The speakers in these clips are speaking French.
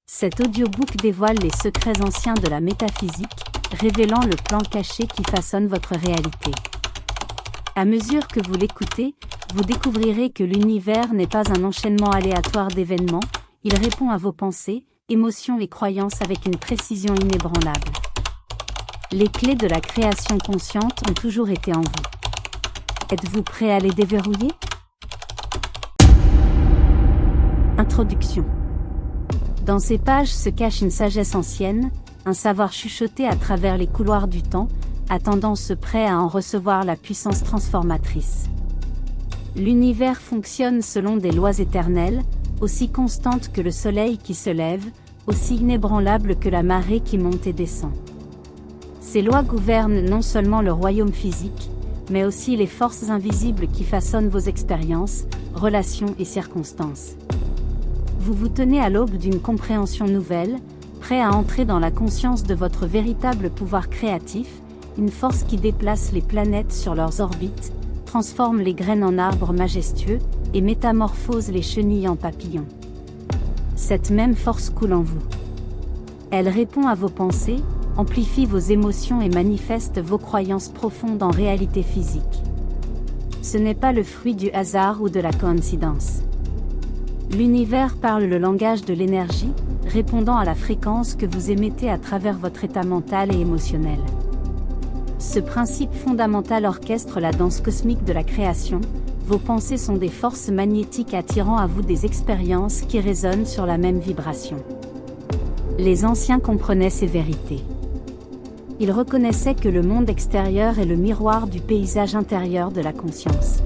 Cet audiobook dévoile les secrets anciens de la métaphysique, révélant le plan caché qui façonne votre réalité. À mesure que vous l'écoutez, vous découvrirez que l'univers n'est pas un enchaînement aléatoire d'événements, il répond à vos pensées, émotions et croyances avec une précision inébranlable. Les clés de la création consciente ont toujours été en vous. Êtes-vous prêt à les déverrouiller ? Introduction. Dans ces pages se cache une sagesse ancienne, un savoir chuchoté à travers les couloirs du temps, attendant ceux prêts à en recevoir la puissance transformatrice. L'univers fonctionne selon des lois éternelles, aussi constantes que le soleil qui se lève, aussi inébranlables que la marée qui monte et descend. Ces lois gouvernent non seulement le royaume physique, mais aussi les forces invisibles qui façonnent vos expériences, relations et circonstances. Vous vous tenez à l'aube d'une compréhension nouvelle, prêt à entrer dans la conscience de votre véritable pouvoir créatif, une force qui déplace les planètes sur leurs orbites, transforme les graines en arbres majestueux, et métamorphose les chenilles en papillons. Cette même force coule en vous. Elle répond à vos pensées, amplifie vos émotions et manifeste vos croyances profondes en réalité physique. Ce n'est pas le fruit du hasard ou de la coïncidence. L'univers parle le langage de l'énergie, répondant à la fréquence que vous émettez à travers votre état mental et émotionnel. Ce principe fondamental orchestre la danse cosmique de la création. Vos pensées sont des forces magnétiques attirant à vous des expériences qui résonnent sur la même vibration. Les anciens comprenaient ces vérités. Ils reconnaissaient que le monde extérieur est le miroir du paysage intérieur de la conscience.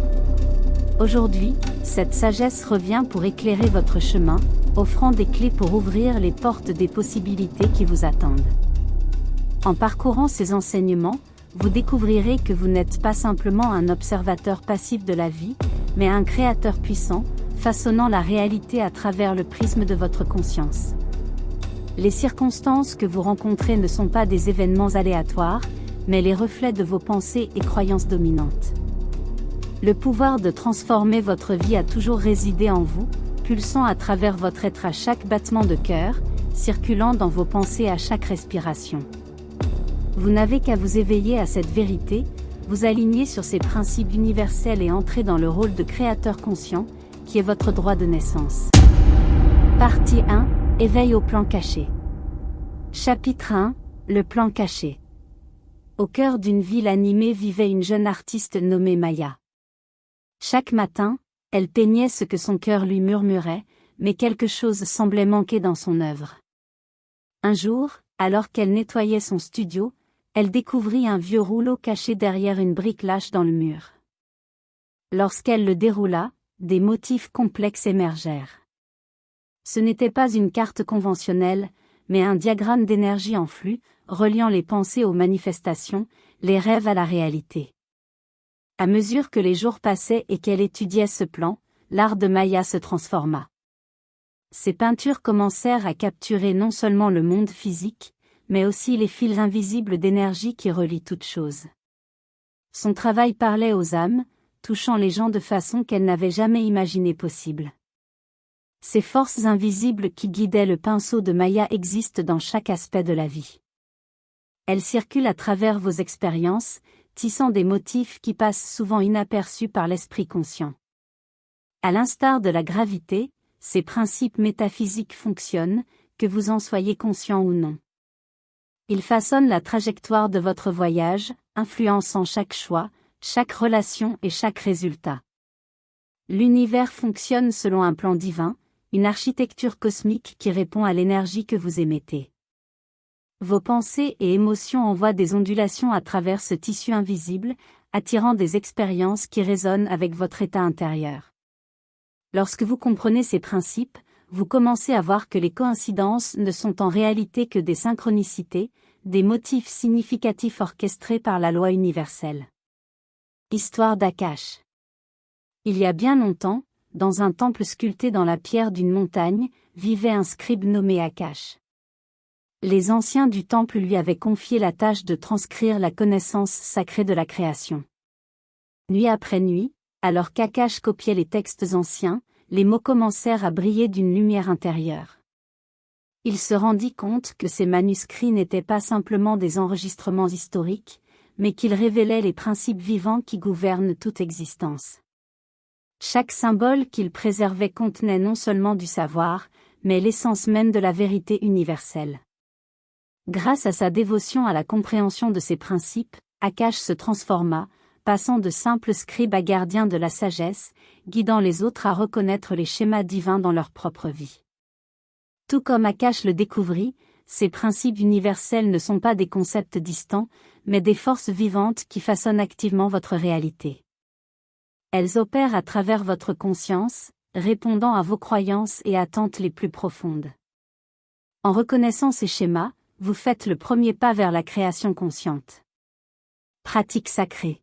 Aujourd'hui, cette sagesse revient pour éclairer votre chemin, offrant des clés pour ouvrir les portes des possibilités qui vous attendent. En parcourant ces enseignements, vous découvrirez que vous n'êtes pas simplement un observateur passif de la vie, mais un créateur puissant, façonnant la réalité à travers le prisme de votre conscience. Les circonstances que vous rencontrez ne sont pas des événements aléatoires, mais les reflets de vos pensées et croyances dominantes. Le pouvoir de transformer votre vie a toujours résidé en vous, pulsant à travers votre être à chaque battement de cœur, circulant dans vos pensées à chaque respiration. Vous n'avez qu'à vous éveiller à cette vérité, vous aligner sur ces principes universels et entrer dans le rôle de créateur conscient, qui est votre droit de naissance. Partie 1. Éveil au plan caché. Chapitre 1. Le plan caché. Au cœur d'une ville animée vivait une jeune artiste nommée Maya. Chaque matin, elle peignait ce que son cœur lui murmurait, mais quelque chose semblait manquer dans son œuvre. Un jour, alors qu'elle nettoyait son studio, elle découvrit un vieux rouleau caché derrière une brique lâche dans le mur. Lorsqu'elle le déroula, des motifs complexes émergèrent. Ce n'était pas une carte conventionnelle, mais un diagramme d'énergie en flux, reliant les pensées aux manifestations, les rêves à la réalité. À mesure que les jours passaient et qu'elle étudiait ce plan, l'art de Maya se transforma. Ses peintures commencèrent à capturer non seulement le monde physique, mais aussi les fils invisibles d'énergie qui relient toutes choses. Son travail parlait aux âmes, touchant les gens de façon qu'elle n'avait jamais imaginé possible. Ces forces invisibles qui guidaient le pinceau de Maya existent dans chaque aspect de la vie. Elles circulent à travers vos expériences, tissant des motifs qui passent souvent inaperçus par l'esprit conscient. À l'instar de la gravité, ces principes métaphysiques fonctionnent, que vous en soyez conscient ou non. Ils façonnent la trajectoire de votre voyage, influençant chaque choix, chaque relation et chaque résultat. L'univers fonctionne selon un plan divin, une architecture cosmique qui répond à l'énergie que vous émettez. Vos pensées et émotions envoient des ondulations à travers ce tissu invisible, attirant des expériences qui résonnent avec votre état intérieur. Lorsque vous comprenez ces principes, vous commencez à voir que les coïncidences ne sont en réalité que des synchronicités, des motifs significatifs orchestrés par la loi universelle. Histoire d'Akash. Il y a bien longtemps, dans un temple sculpté dans la pierre d'une montagne, vivait un scribe nommé Akash. Les anciens du temple lui avaient confié la tâche de transcrire la connaissance sacrée de la création. Nuit après nuit, alors qu'Akash copiait les textes anciens, les mots commencèrent à briller d'une lumière intérieure. Il se rendit compte que ces manuscrits n'étaient pas simplement des enregistrements historiques, mais qu'ils révélaient les principes vivants qui gouvernent toute existence. Chaque symbole qu'il préservait contenait non seulement du savoir, mais l'essence même de la vérité universelle. Grâce à sa dévotion à la compréhension de ces principes, Akash se transforma, passant de simple scribe à gardien de la sagesse, guidant les autres à reconnaître les schémas divins dans leur propre vie. Tout comme Akash le découvrit, ces principes universels ne sont pas des concepts distants, mais des forces vivantes qui façonnent activement votre réalité. Elles opèrent à travers votre conscience, répondant à vos croyances et attentes les plus profondes. En reconnaissant ces schémas, vous faites le premier pas vers la création consciente. Pratique sacrée.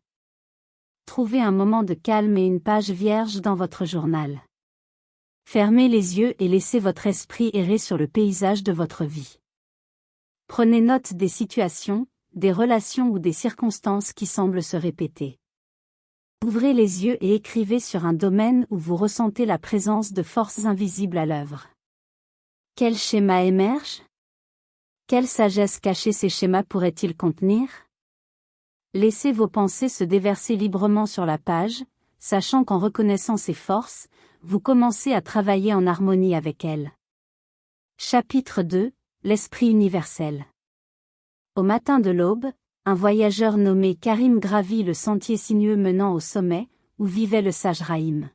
Trouvez un moment de calme et une page vierge dans votre journal. Fermez les yeux et laissez votre esprit errer sur le paysage de votre vie. Prenez note des situations, des relations ou des circonstances qui semblent se répéter. Ouvrez les yeux et écrivez sur un domaine où vous ressentez la présence de forces invisibles à l'œuvre. Quel schéma émerge? Quelle sagesse cachée ces schémas pourraient-ils contenir? Laissez vos pensées se déverser librement sur la page, sachant qu'en reconnaissant ces forces, vous commencez à travailler en harmonie avec elles. Chapitre 2 – L'esprit universel. Au matin de l'aube, un voyageur nommé Karim gravit le sentier sinueux menant au sommet, où vivait le sage Rahim.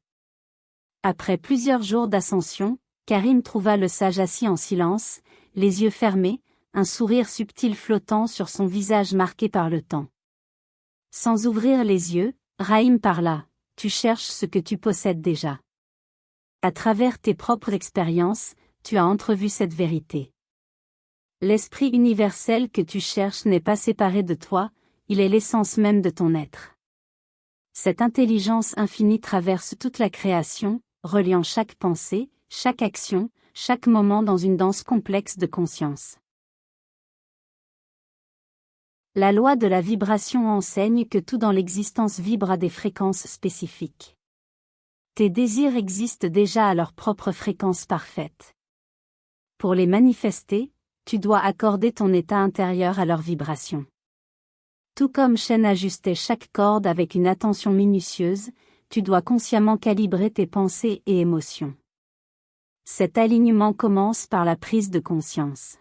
Après plusieurs jours d'ascension, Karim trouva le sage assis en silence, les yeux fermés, un sourire subtil flottant sur son visage marqué par le temps. Sans ouvrir les yeux, Rahim parla, « Tu cherches ce que tu possèdes déjà. À travers tes propres expériences, tu as entrevu cette vérité. L'esprit universel que tu cherches n'est pas séparé de toi, il est l'essence même de ton être. Cette intelligence infinie traverse toute la création, reliant chaque pensée, chaque action, chaque moment dans une danse complexe de conscience. La loi de la vibration enseigne que tout dans l'existence vibre à des fréquences spécifiques. Tes désirs existent déjà à leur propre fréquence parfaite. Pour les manifester, tu dois accorder ton état intérieur à leur vibration. Tout comme Shen ajustait chaque corde avec une attention minutieuse, tu dois consciemment calibrer tes pensées et émotions. Cet alignement commence par la prise de conscience.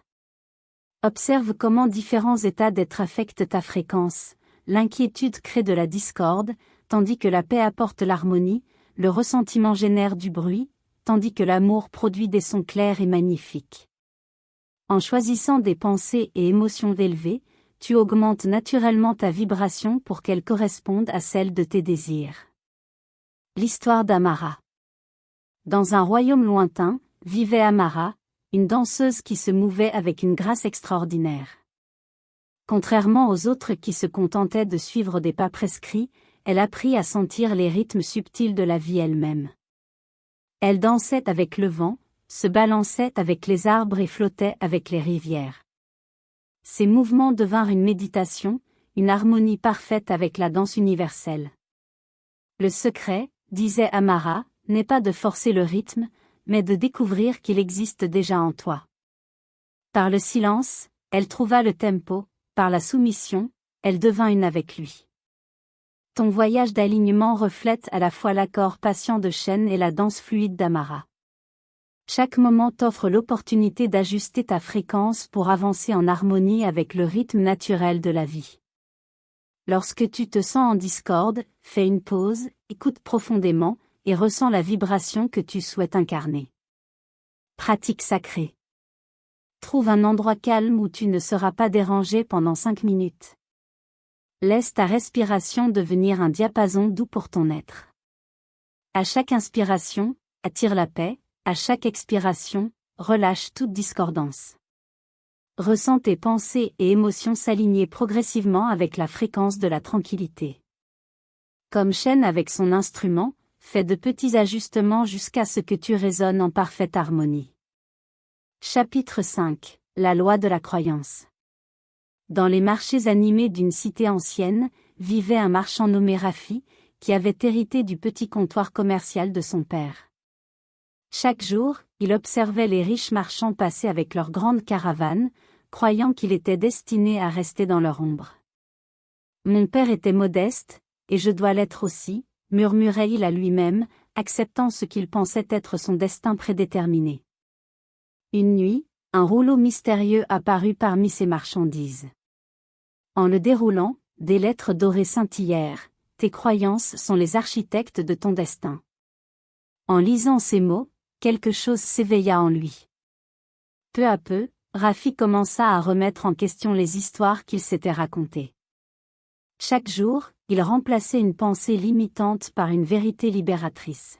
Observe comment différents états d'être affectent ta fréquence. L'inquiétude crée de la discorde, tandis que la paix apporte l'harmonie, le ressentiment génère du bruit, tandis que l'amour produit des sons clairs et magnifiques. En choisissant des pensées et émotions élevées, tu augmentes naturellement ta vibration pour qu'elle corresponde à celle de tes désirs. L'histoire d'Amara. Dans un royaume lointain, vivait Amara, une danseuse qui se mouvait avec une grâce extraordinaire. Contrairement aux autres qui se contentaient de suivre des pas prescrits, elle apprit à sentir les rythmes subtils de la vie elle-même. Elle dansait avec le vent, se balançait avec les arbres et flottait avec les rivières. Ces mouvements devinrent une méditation, une harmonie parfaite avec la danse universelle. Le secret, disait Amara, n'est pas de forcer le rythme, mais de découvrir qu'il existe déjà en toi. Par le silence, elle trouva le tempo, par la soumission, elle devint une avec lui. Ton voyage d'alignement reflète à la fois l'accord patient de Shen et la danse fluide d'Amara. Chaque moment t'offre l'opportunité d'ajuster ta fréquence pour avancer en harmonie avec le rythme naturel de la vie. Lorsque tu te sens en discorde, fais une pause, écoute profondément, et ressens la vibration que tu souhaites incarner. Pratique sacrée. Trouve un endroit calme où tu ne seras pas dérangé pendant 5 minutes. Laisse ta respiration devenir un diapason doux pour ton être. À chaque inspiration, attire la paix, à chaque expiration, relâche toute discordance. Ressens tes pensées et émotions s'aligner progressivement avec la fréquence de la tranquillité. Comme Shen avec son instrument, fais de petits ajustements jusqu'à ce que tu résonnes en parfaite harmonie. Chapitre 5 – La loi de la croyance. Dans les marchés animés d'une cité ancienne, vivait un marchand nommé Rafi, qui avait hérité du petit comptoir commercial de son père. Chaque jour, il observait les riches marchands passer avec leurs grandes caravanes, croyant qu'il était destiné à rester dans leur ombre. Mon père était modeste, et je dois l'être aussi, murmurait-il à lui-même, acceptant ce qu'il pensait être son destin prédéterminé. Une nuit, un rouleau mystérieux apparut parmi ces marchandises. En le déroulant, des lettres dorées scintillèrent. Tes croyances sont les architectes de ton destin. En lisant ces mots, quelque chose s'éveilla en lui. Peu à peu, Rafi commença à remettre en question les histoires qu'il s'était racontées. Chaque jour, il remplaçait une pensée limitante par une vérité libératrice.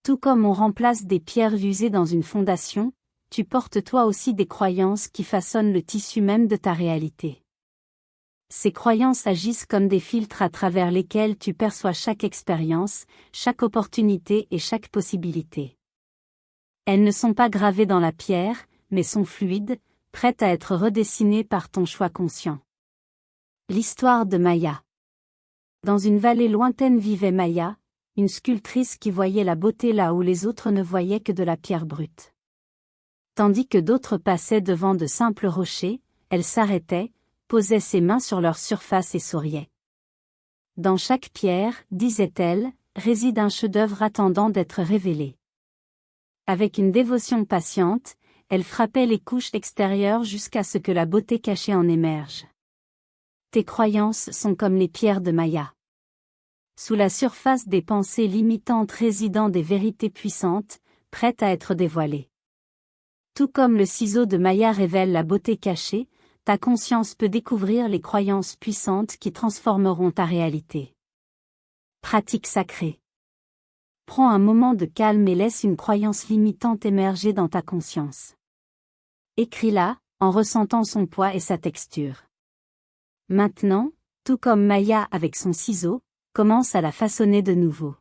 Tout comme on remplace des pierres usées dans une fondation, tu portes toi aussi des croyances qui façonnent le tissu même de ta réalité. Ces croyances agissent comme des filtres à travers lesquels tu perçois chaque expérience, chaque opportunité et chaque possibilité. Elles ne sont pas gravées dans la pierre, mais sont fluides, prêtes à être redessinées par ton choix conscient. L'histoire de Maya. Dans une vallée lointaine vivait Maya, une sculptrice qui voyait la beauté là où les autres ne voyaient que de la pierre brute. Tandis que d'autres passaient devant de simples rochers, elle s'arrêtait, posait ses mains sur leur surface et souriait. Dans chaque pierre, disait-elle, réside un chef-d'œuvre attendant d'être révélé. Avec une dévotion patiente, elle frappait les couches extérieures jusqu'à ce que la beauté cachée en émerge. Tes croyances sont comme les pierres de Maya. Sous la surface des pensées limitantes résident des vérités puissantes, prêtes à être dévoilées. Tout comme le ciseau de Maya révèle la beauté cachée, ta conscience peut découvrir les croyances puissantes qui transformeront ta réalité. Pratique sacrée. Prends un moment de calme et laisse une croyance limitante émerger dans ta conscience. Écris-la, en ressentant son poids et sa texture. Maintenant, tout comme Maya avec son ciseau, commence à la façonner de nouveau.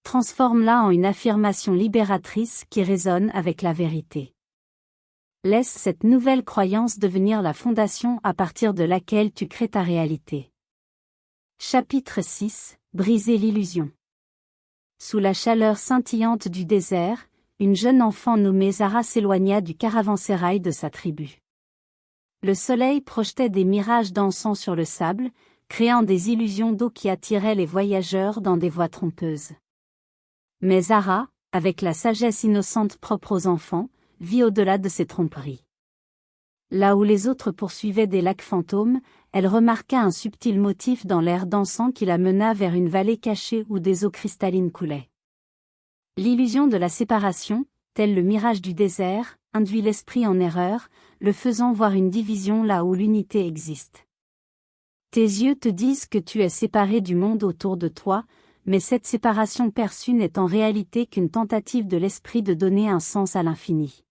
Transforme-la en une affirmation libératrice qui résonne avec la vérité. Laisse cette nouvelle croyance devenir la fondation à partir de laquelle tu crées ta réalité. Chapitre 6. Briser l'illusion. Sous la chaleur scintillante du désert, une jeune enfant nommée Zara s'éloigna du caravansérail de sa tribu. Le soleil projetait des mirages dansant sur le sable, créant des illusions d'eau qui attiraient les voyageurs dans des voies trompeuses. Mais Zara, avec la sagesse innocente propre aux enfants, vit au-delà de ces tromperies. Là où les autres poursuivaient des lacs fantômes, elle remarqua un subtil motif dans l'air dansant qui la mena vers une vallée cachée où des eaux cristallines coulaient. L'illusion de la séparation, tel le mirage du désert, induit l'esprit en erreur, le faisant voir une division là où l'unité existe. Tes yeux te disent que tu es séparé du monde autour de toi, mais cette séparation perçue n'est en réalité qu'une tentative de l'esprit de donner un sens à l'infini.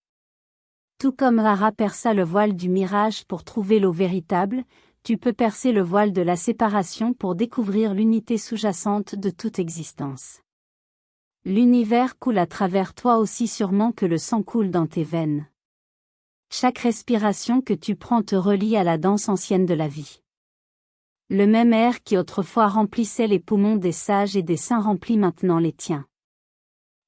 Tout comme Zara perça le voile du mirage pour trouver l'eau véritable, tu peux percer le voile de la séparation pour découvrir l'unité sous-jacente de toute existence. L'univers coule à travers toi aussi sûrement que le sang coule dans tes veines. Chaque respiration que tu prends te relie à la danse ancienne de la vie. Le même air qui autrefois remplissait les poumons des sages et des saints remplit maintenant les tiens.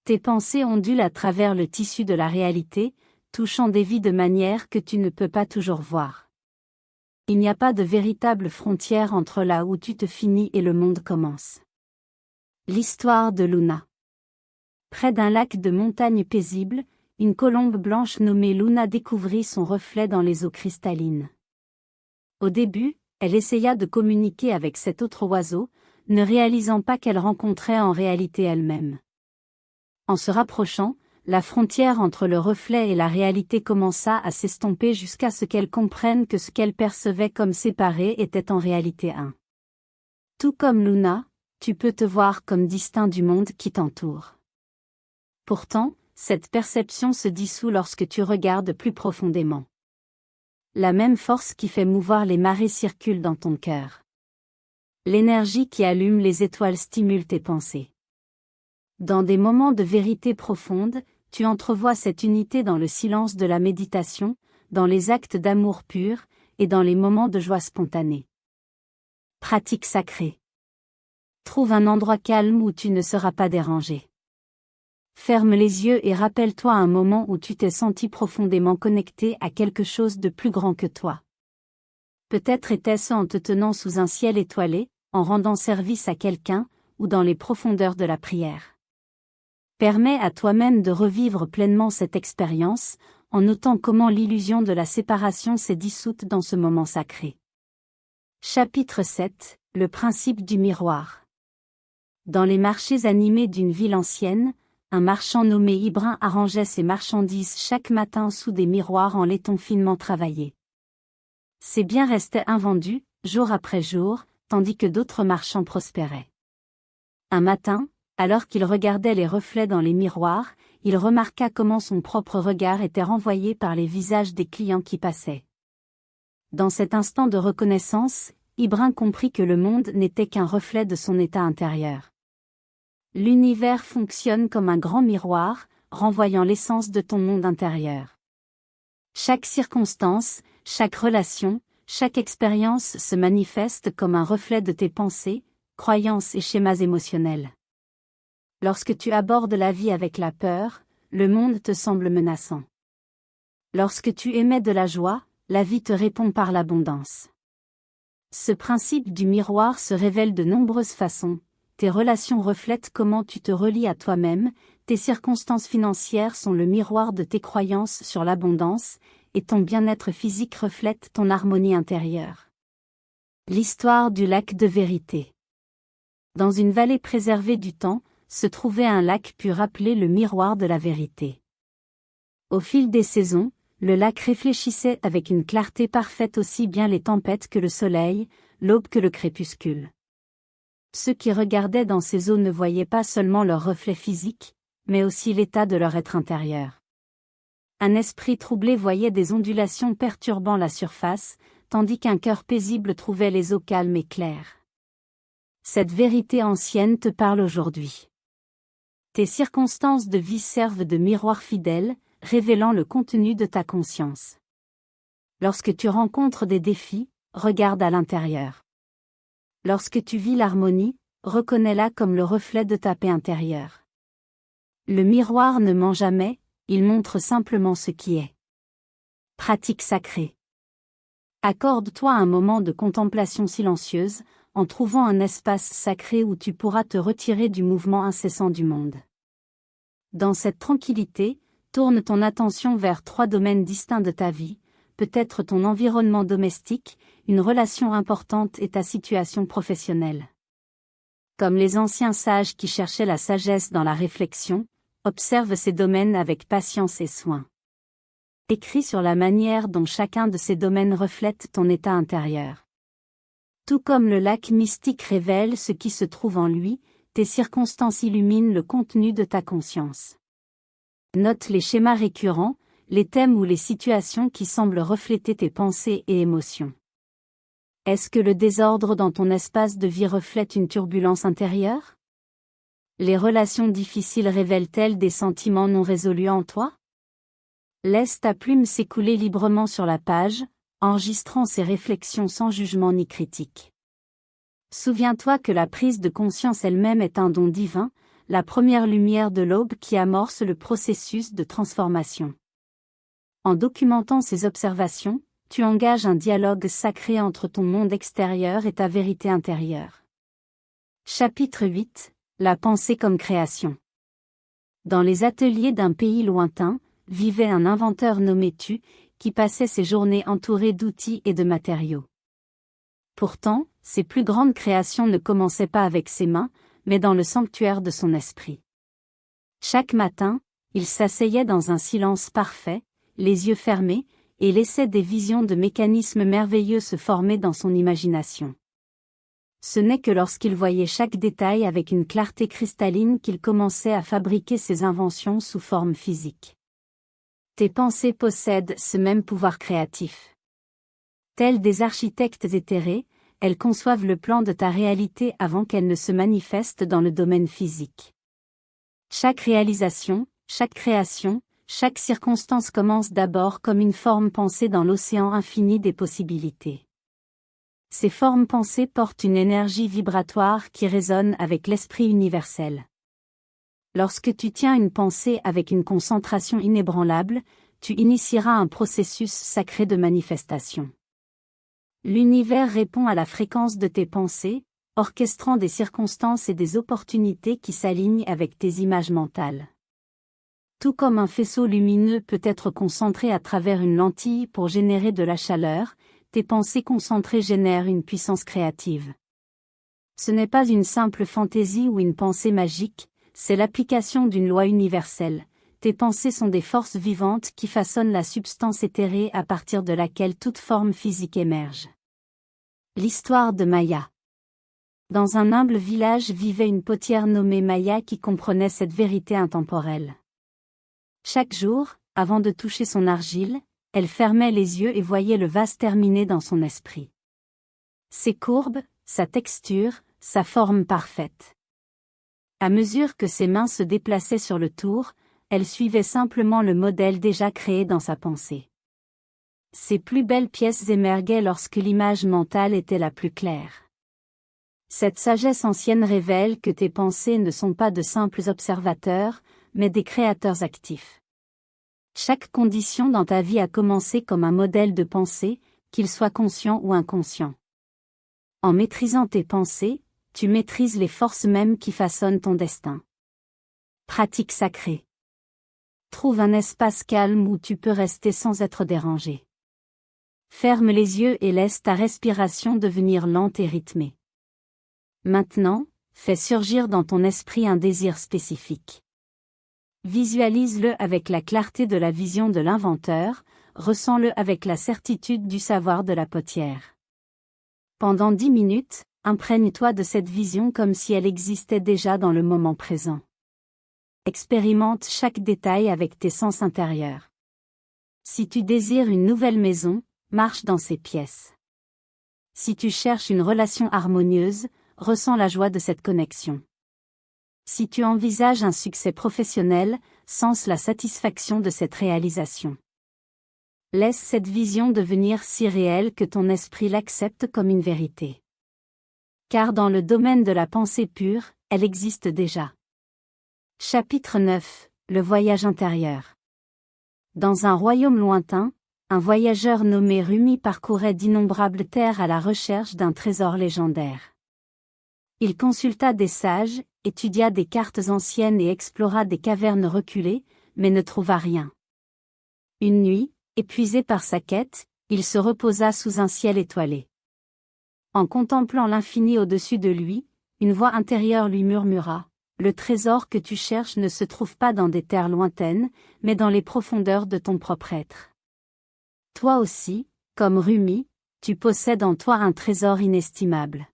Tes pensées ondulent à travers le tissu de la réalité, touchant des vies de manière que tu ne peux pas toujours voir. Il n'y a pas de véritable frontière entre là où tu te finis et le monde commence. L'histoire de Luna. Près d'un lac de montagne paisible, une colombe blanche nommée Luna découvrit son reflet dans les eaux cristallines. Au début, elle essaya de communiquer avec cet autre oiseau, ne réalisant pas qu'elle rencontrait en réalité elle-même. En se rapprochant, la frontière entre le reflet et la réalité commença à s'estomper jusqu'à ce qu'elle comprenne que ce qu'elle percevait comme séparé était en réalité un. Tout comme Luna, tu peux te voir comme distinct du monde qui t'entoure. Pourtant, cette perception se dissout lorsque tu regardes plus profondément. La même force qui fait mouvoir les marées circule dans ton cœur. L'énergie qui allume les étoiles stimule tes pensées. Dans des moments de vérité profonde, tu entrevois cette unité dans le silence de la méditation, dans les actes d'amour pur, et dans les moments de joie spontanée. Pratique sacrée. Trouve un endroit calme où tu ne seras pas dérangé. Ferme les yeux et rappelle-toi un moment où tu t'es senti profondément connecté à quelque chose de plus grand que toi. Peut-être était-ce en te tenant sous un ciel étoilé, en rendant service à quelqu'un, ou dans les profondeurs de la prière. Permets à toi-même de revivre pleinement cette expérience, en notant comment l'illusion de la séparation s'est dissoute dans ce moment sacré. Chapitre 7 – Le principe du miroir. Dans les marchés animés d'une ville ancienne, un marchand nommé Ibrin arrangeait ses marchandises chaque matin sous des miroirs en laiton finement travaillés. Ses biens restaient invendus, jour après jour, tandis que d'autres marchands prospéraient. Un matin, alors qu'il regardait les reflets dans les miroirs, il remarqua comment son propre regard était renvoyé par les visages des clients qui passaient. Dans cet instant de reconnaissance, Ibrin comprit que le monde n'était qu'un reflet de son état intérieur. L'univers fonctionne comme un grand miroir, renvoyant l'essence de ton monde intérieur. Chaque circonstance, chaque relation, chaque expérience se manifeste comme un reflet de tes pensées, croyances et schémas émotionnels. Lorsque tu abordes la vie avec la peur, le monde te semble menaçant. Lorsque tu émets de la joie, la vie te répond par l'abondance. Ce principe du miroir se révèle de nombreuses façons. Tes relations reflètent comment tu te relis à toi-même, tes circonstances financières sont le miroir de tes croyances sur l'abondance, et ton bien-être physique reflète ton harmonie intérieure. L'histoire du lac de vérité. Dans une vallée préservée du temps, se trouvait un lac pu rappeler le miroir de la vérité. Au fil des saisons, le lac réfléchissait avec une clarté parfaite aussi bien les tempêtes que le soleil, l'aube que le crépuscule. Ceux qui regardaient dans ces eaux ne voyaient pas seulement leur reflet physique, mais aussi l'état de leur être intérieur. Un esprit troublé voyait des ondulations perturbant la surface, tandis qu'un cœur paisible trouvait les eaux calmes et claires. Cette vérité ancienne te parle aujourd'hui. Tes circonstances de vie servent de miroir fidèle, révélant le contenu de ta conscience. Lorsque tu rencontres des défis, regarde à l'intérieur. Lorsque tu vis l'harmonie, reconnais-la comme le reflet de ta paix intérieure. Le miroir ne ment jamais, il montre simplement ce qui est. Pratique sacrée. Accorde-toi un moment de contemplation silencieuse, en trouvant un espace sacré où tu pourras te retirer du mouvement incessant du monde. Dans cette tranquillité, tourne ton attention vers 3 domaines distincts de ta vie, peut-être ton environnement domestique, une relation importante et ta situation professionnelle. Comme les anciens sages qui cherchaient la sagesse dans la réflexion, observe ces domaines avec patience et soin. Écris sur la manière dont chacun de ces domaines reflète ton état intérieur. Tout comme le lac mystique révèle ce qui se trouve en lui, tes circonstances illuminent le contenu de ta conscience. Note les schémas récurrents, les thèmes ou les situations qui semblent refléter tes pensées et émotions. Est-ce que le désordre dans ton espace de vie reflète une turbulence intérieure? Les relations difficiles révèlent-elles des sentiments non résolus en toi? Laisse ta plume s'écouler librement sur la page, enregistrant ces réflexions sans jugement ni critique. Souviens-toi que la prise de conscience elle-même est un don divin, la première lumière de l'aube qui amorce le processus de transformation. En documentant ces observations, tu engages un dialogue sacré entre ton monde extérieur et ta vérité intérieure. Chapitre 8 – La pensée comme création. Dans les ateliers d'un pays lointain, vivait un inventeur nommé Tu, qui passait ses journées entouré d'outils et de matériaux. Pourtant, ses plus grandes créations ne commençaient pas avec ses mains, mais dans le sanctuaire de son esprit. Chaque matin, il s'asseyait dans un silence parfait, les yeux fermés, et laissait des visions de mécanismes merveilleux se former dans son imagination. Ce n'est que lorsqu'il voyait chaque détail avec une clarté cristalline qu'il commençait à fabriquer ses inventions sous forme physique. Tes pensées possèdent ce même pouvoir créatif. Telles des architectes éthérés, elles conçoivent le plan de ta réalité avant qu'elle ne se manifeste dans le domaine physique. Chaque réalisation, chaque création, chaque circonstance commence d'abord comme une forme pensée dans l'océan infini des possibilités. Ces formes pensées portent une énergie vibratoire qui résonne avec l'esprit universel. Lorsque tu tiens une pensée avec une concentration inébranlable, tu initieras un processus sacré de manifestation. L'univers répond à la fréquence de tes pensées, orchestrant des circonstances et des opportunités qui s'alignent avec tes images mentales. Tout comme un faisceau lumineux peut être concentré à travers une lentille pour générer de la chaleur, tes pensées concentrées génèrent une puissance créative. Ce n'est pas une simple fantaisie ou une pensée magique, c'est l'application d'une loi universelle. Tes pensées sont des forces vivantes qui façonnent la substance éthérée à partir de laquelle toute forme physique émerge. L'histoire de Maya. Dans un humble village vivait une potière nommée Maya qui comprenait cette vérité intemporelle. Chaque jour, avant de toucher son argile, elle fermait les yeux et voyait le vase terminé dans son esprit. Ses courbes, sa texture, sa forme parfaite. À mesure que ses mains se déplaçaient sur le tour, elle suivait simplement le modèle déjà créé dans sa pensée. Ses plus belles pièces émergeaient lorsque l'image mentale était la plus claire. Cette sagesse ancienne révèle que tes pensées ne sont pas de simples observateurs, mais des créateurs actifs. Chaque condition dans ta vie a commencé comme un modèle de pensée, qu'il soit conscient ou inconscient. En maîtrisant tes pensées, tu maîtrises les forces mêmes qui façonnent ton destin. Pratique sacrée. Trouve un espace calme où tu peux rester sans être dérangé. Ferme les yeux et laisse ta respiration devenir lente et rythmée. Maintenant, fais surgir dans ton esprit un désir spécifique. Visualise-le avec la clarté de la vision de l'inventeur, ressens-le avec la certitude du savoir de la potière. Pendant 10 minutes, imprègne-toi de cette vision comme si elle existait déjà dans le moment présent. Expérimente chaque détail avec tes sens intérieurs. Si tu désires une nouvelle maison, marche dans ces pièces. Si tu cherches une relation harmonieuse, ressens la joie de cette connexion. Si tu envisages un succès professionnel, sens la satisfaction de cette réalisation. Laisse cette vision devenir si réelle que ton esprit l'accepte comme une vérité. Car dans le domaine de la pensée pure, elle existe déjà. Chapitre 9. Le voyage intérieur. Dans un royaume lointain, un voyageur nommé Rumi parcourait d'innombrables terres à la recherche d'un trésor légendaire. Il consulta des sages, étudia des cartes anciennes et explora des cavernes reculées, mais ne trouva rien. Une nuit, épuisé par sa quête, il se reposa sous un ciel étoilé. En contemplant l'infini au-dessus de lui, une voix intérieure lui murmura : « Le trésor que tu cherches ne se trouve pas dans des terres lointaines, mais dans les profondeurs de ton propre être. Toi aussi, comme Rumi, tu possèdes en toi un trésor inestimable.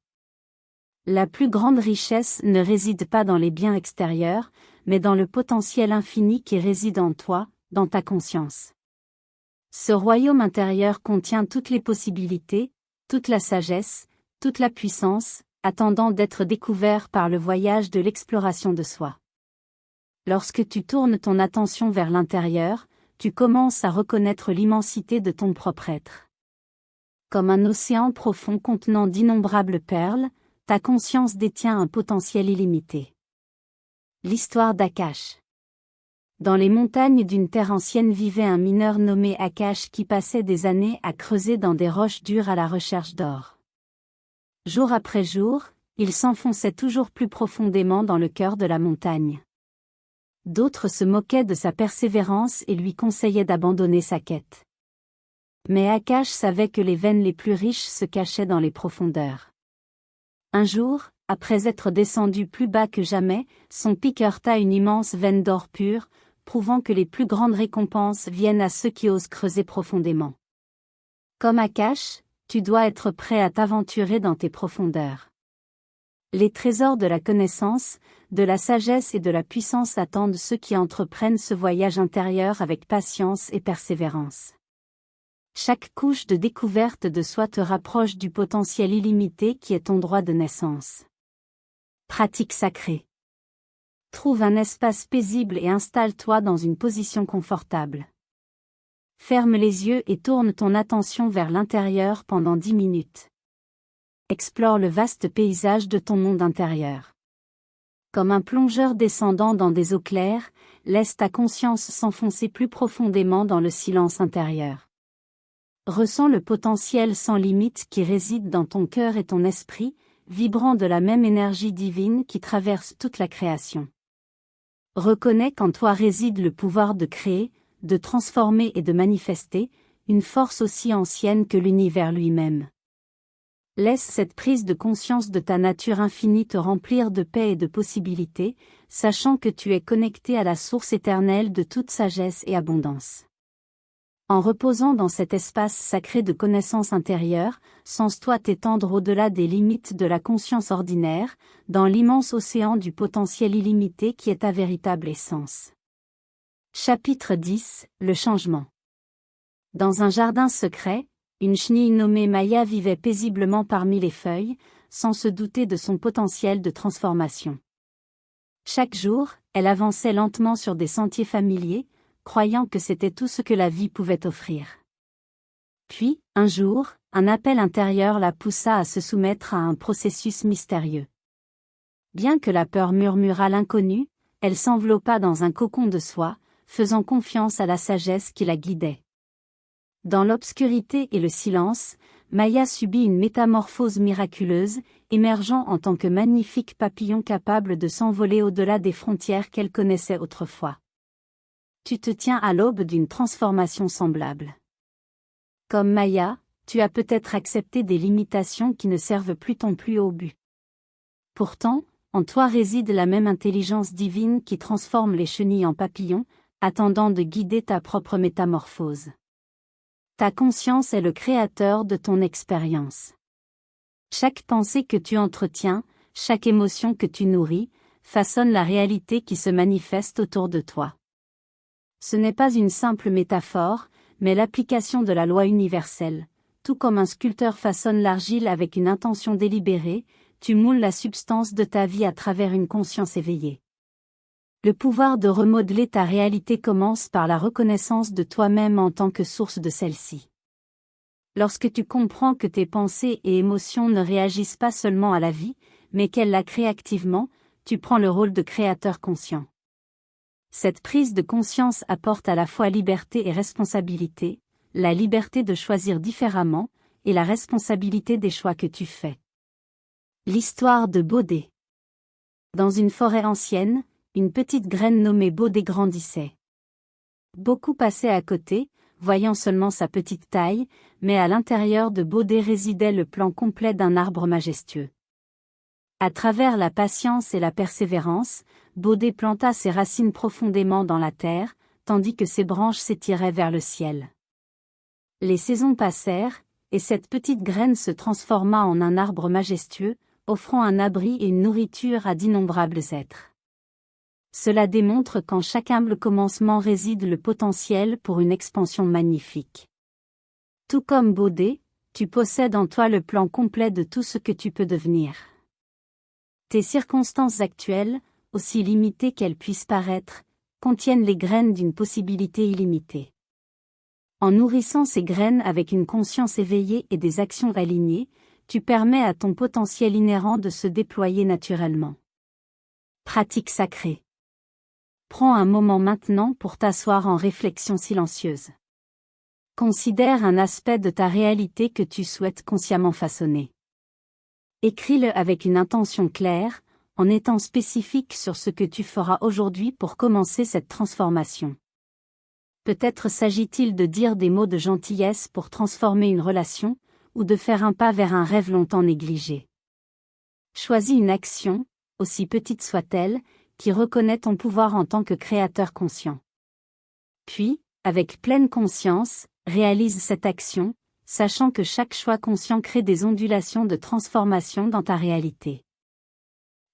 La plus grande richesse ne réside pas dans les biens extérieurs, mais dans le potentiel infini qui réside en toi, dans ta conscience. Ce royaume intérieur contient toutes les possibilités, toute la sagesse, toute la puissance, attendant d'être découvert par le voyage de l'exploration de soi. Lorsque tu tournes ton attention vers l'intérieur, tu commences à reconnaître l'immensité de ton propre être. Comme un océan profond contenant d'innombrables perles, ta conscience détient un potentiel illimité. L'histoire d'Akash. Dans les montagnes d'une terre ancienne vivait un mineur nommé Akash qui passait des années à creuser dans des roches dures à la recherche d'or. Jour après jour, il s'enfonçait toujours plus profondément dans le cœur de la montagne. D'autres se moquaient de sa persévérance et lui conseillaient d'abandonner sa quête. Mais Akash savait que les veines les plus riches se cachaient dans les profondeurs. Un jour, après être descendu plus bas que jamais, son pic heurta une immense veine d'or pur, prouvant que les plus grandes récompenses viennent à ceux qui osent creuser profondément. Comme Akash, tu dois être prêt à t'aventurer dans tes profondeurs. Les trésors de la connaissance, de la sagesse et de la puissance attendent ceux qui entreprennent ce voyage intérieur avec patience et persévérance. Chaque couche de découverte de soi te rapproche du potentiel illimité qui est ton droit de naissance. Pratique sacrée. Trouve un espace paisible et installe-toi dans une position confortable. Ferme les yeux et tourne ton attention vers l'intérieur pendant 10 minutes. Explore le vaste paysage de ton monde intérieur. Comme un plongeur descendant dans des eaux claires, laisse ta conscience s'enfoncer plus profondément dans le silence intérieur. Ressens le potentiel sans limite qui réside dans ton cœur et ton esprit, vibrant de la même énergie divine qui traverse toute la création. Reconnais qu'en toi réside le pouvoir de créer, de transformer et de manifester, une force aussi ancienne que l'univers lui-même. Laisse cette prise de conscience de ta nature infinie te remplir de paix et de possibilités, sachant que tu es connecté à la source éternelle de toute sagesse et abondance. En reposant dans cet espace sacré de connaissance intérieure, sens-toi t'étendre au-delà des limites de la conscience ordinaire, dans l'immense océan du potentiel illimité qui est ta véritable essence. Chapitre 10 – Le changement. Dans un jardin secret, une chenille nommée Maya vivait paisiblement parmi les feuilles, sans se douter de son potentiel de transformation. Chaque jour, elle avançait lentement sur des sentiers familiers, croyant que c'était tout ce que la vie pouvait offrir. Puis, un jour, un appel intérieur la poussa à se soumettre à un processus mystérieux. Bien que la peur murmurât l'inconnu, elle s'enveloppa dans un cocon de soie, faisant confiance à la sagesse qui la guidait. Dans l'obscurité et le silence, Maya subit une métamorphose miraculeuse, émergeant en tant que magnifique papillon capable de s'envoler au-delà des frontières qu'elle connaissait autrefois. Tu te tiens à l'aube d'une transformation semblable. Comme Maya, tu as peut-être accepté des limitations qui ne servent plus ton plus haut but. Pourtant, en toi réside la même intelligence divine qui transforme les chenilles en papillons, attendant de guider ta propre métamorphose. Ta conscience est le créateur de ton expérience. Chaque pensée que tu entretiens, chaque émotion que tu nourris, façonne la réalité qui se manifeste autour de toi. Ce n'est pas une simple métaphore, mais l'application de la loi universelle. Tout comme un sculpteur façonne l'argile avec une intention délibérée, tu moules la substance de ta vie à travers une conscience éveillée. Le pouvoir de remodeler ta réalité commence par la reconnaissance de toi-même en tant que source de celle-ci. Lorsque tu comprends que tes pensées et émotions ne réagissent pas seulement à la vie, mais qu'elles la créent activement, tu prends le rôle de créateur conscient. Cette prise de conscience apporte à la fois liberté et responsabilité, la liberté de choisir différemment, et la responsabilité des choix que tu fais. L'histoire de Baudet. Dans une forêt ancienne, une petite graine nommée Baudet grandissait. Beaucoup passaient à côté, voyant seulement sa petite taille, mais à l'intérieur de Baudet résidait le plan complet d'un arbre majestueux. À travers la patience et la persévérance, Baudet planta ses racines profondément dans la terre, tandis que ses branches s'étiraient vers le ciel. Les saisons passèrent, et cette petite graine se transforma en un arbre majestueux, offrant un abri et une nourriture à d'innombrables êtres. Cela démontre qu'en chaque humble commencement réside le potentiel pour une expansion magnifique. Tout comme Baudet, tu possèdes en toi le plan complet de tout ce que tu peux devenir. Tes circonstances actuelles, aussi limitées qu'elles puissent paraître, contiennent les graines d'une possibilité illimitée. En nourrissant ces graines avec une conscience éveillée et des actions alignées, tu permets à ton potentiel inhérent de se déployer naturellement. Pratique sacrée. Prends un moment maintenant pour t'asseoir en réflexion silencieuse. Considère un aspect de ta réalité que tu souhaites consciemment façonner. Écris-le avec une intention claire, en étant spécifique sur ce que tu feras aujourd'hui pour commencer cette transformation. Peut-être s'agit-il de dire des mots de gentillesse pour transformer une relation, ou de faire un pas vers un rêve longtemps négligé. Choisis une action, aussi petite soit-elle, qui reconnaît ton pouvoir en tant que créateur conscient. Puis, avec pleine conscience, réalise cette action, sachant que chaque choix conscient crée des ondulations de transformation dans ta réalité.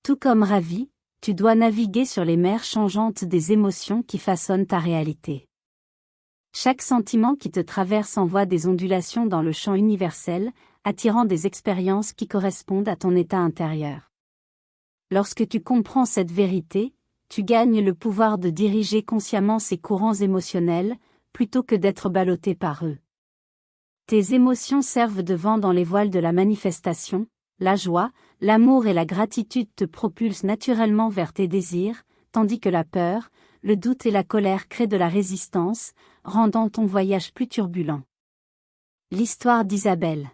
Tout comme Ravi, tu dois naviguer sur les mers changeantes des émotions qui façonnent ta réalité. Chaque sentiment qui te traverse envoie des ondulations dans le champ universel, attirant des expériences qui correspondent à ton état intérieur. Lorsque tu comprends cette vérité, tu gagnes le pouvoir de diriger consciemment ces courants émotionnels, plutôt que d'être ballotté par eux. Tes émotions servent de vent dans les voiles de la manifestation, la joie, l'amour et la gratitude te propulsent naturellement vers tes désirs, tandis que la peur, le doute et la colère créent de la résistance, rendant ton voyage plus turbulent. L'histoire d'Isabelle.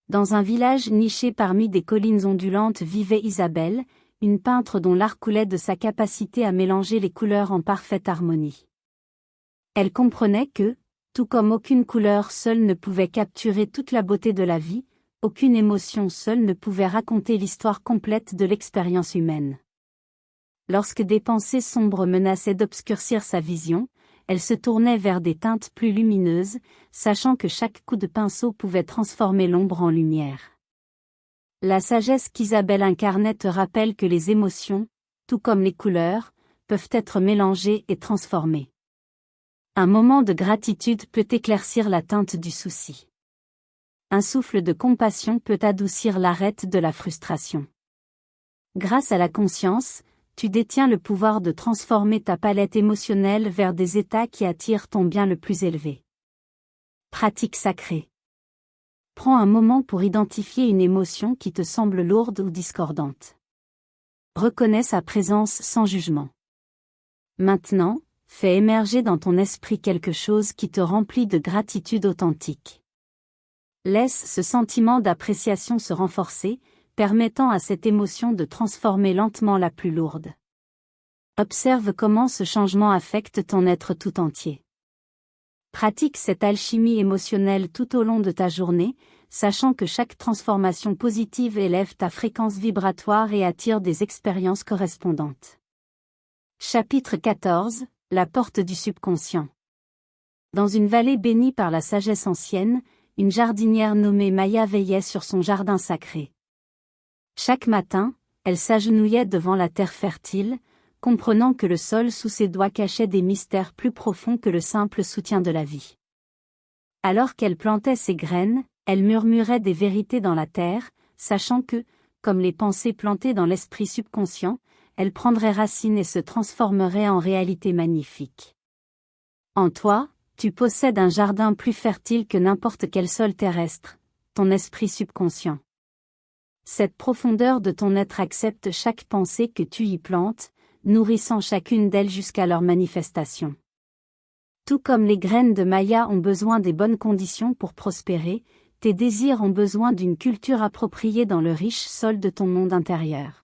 Dans un village niché parmi des collines ondulantes vivait Isabelle, une peintre dont l'art coulait de sa capacité à mélanger les couleurs en parfaite harmonie. Elle comprenait que, tout comme aucune couleur seule ne pouvait capturer toute la beauté de la vie, aucune émotion seule ne pouvait raconter l'histoire complète de l'expérience humaine. Lorsque des pensées sombres menaçaient d'obscurcir sa vision, elle se tournait vers des teintes plus lumineuses, sachant que chaque coup de pinceau pouvait transformer l'ombre en lumière. La sagesse qu'Isabelle incarnait te rappelle que les émotions, tout comme les couleurs, peuvent être mélangées et transformées. Un moment de gratitude peut éclaircir la teinte du souci. Un souffle de compassion peut adoucir l'arête de la frustration. Grâce à la conscience, tu détiens le pouvoir de transformer ta palette émotionnelle vers des états qui attirent ton bien le plus élevé. Pratique sacrée. Prends un moment pour identifier une émotion qui te semble lourde ou discordante. Reconnais sa présence sans jugement. Maintenant, fais émerger dans ton esprit quelque chose qui te remplit de gratitude authentique. Laisse ce sentiment d'appréciation se renforcer, permettant à cette émotion de transformer lentement la plus lourde. Observe comment ce changement affecte ton être tout entier. Pratique cette alchimie émotionnelle tout au long de ta journée, sachant que chaque transformation positive élève ta fréquence vibratoire et attire des expériences correspondantes. Chapitre 14 : La porte du subconscient. Dans une vallée bénie par la sagesse ancienne, une jardinière nommée Maya veillait sur son jardin sacré. Chaque matin, elle s'agenouillait devant la terre fertile, comprenant que le sol sous ses doigts cachait des mystères plus profonds que le simple soutien de la vie. Alors qu'elle plantait ses graines, elle murmurait des vérités dans la terre, sachant que, comme les pensées plantées dans l'esprit subconscient, elles prendraient racine et se transformeraient en réalité magnifique. En toi, tu possèdes un jardin plus fertile que n'importe quel sol terrestre, ton esprit subconscient. Cette profondeur de ton être accepte chaque pensée que tu y plantes, nourrissant chacune d'elles jusqu'à leur manifestation. Tout comme les graines de Maya ont besoin des bonnes conditions pour prospérer, tes désirs ont besoin d'une culture appropriée dans le riche sol de ton monde intérieur.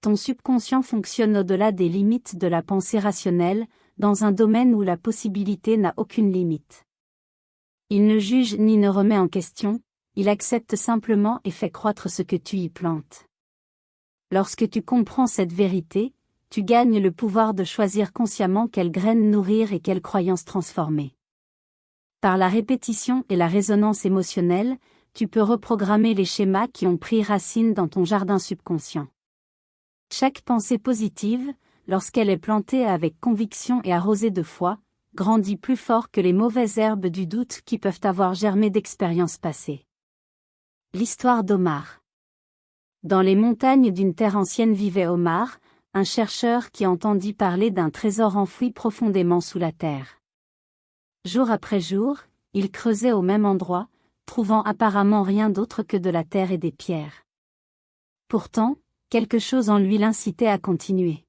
Ton subconscient fonctionne au-delà des limites de la pensée rationnelle, dans un domaine où la possibilité n'a aucune limite. Il ne juge ni ne remet en question, il accepte simplement et fait croître ce que tu y plantes. Lorsque tu comprends cette vérité, tu gagnes le pouvoir de choisir consciemment quelles graines nourrir et quelles croyances transformer. Par la répétition et la résonance émotionnelle, tu peux reprogrammer les schémas qui ont pris racine dans ton jardin subconscient. Chaque pensée positive, lorsqu'elle est plantée avec conviction et arrosée de foi, grandit plus fort que les mauvaises herbes du doute qui peuvent avoir germé d'expériences passées. L'histoire d'Omar. Dans les montagnes d'une terre ancienne vivait Omar, un chercheur qui entendit parler d'un trésor enfoui profondément sous la terre. Jour après jour, il creusait au même endroit, trouvant apparemment rien d'autre que de la terre et des pierres. Pourtant, quelque chose en lui l'incitait à continuer.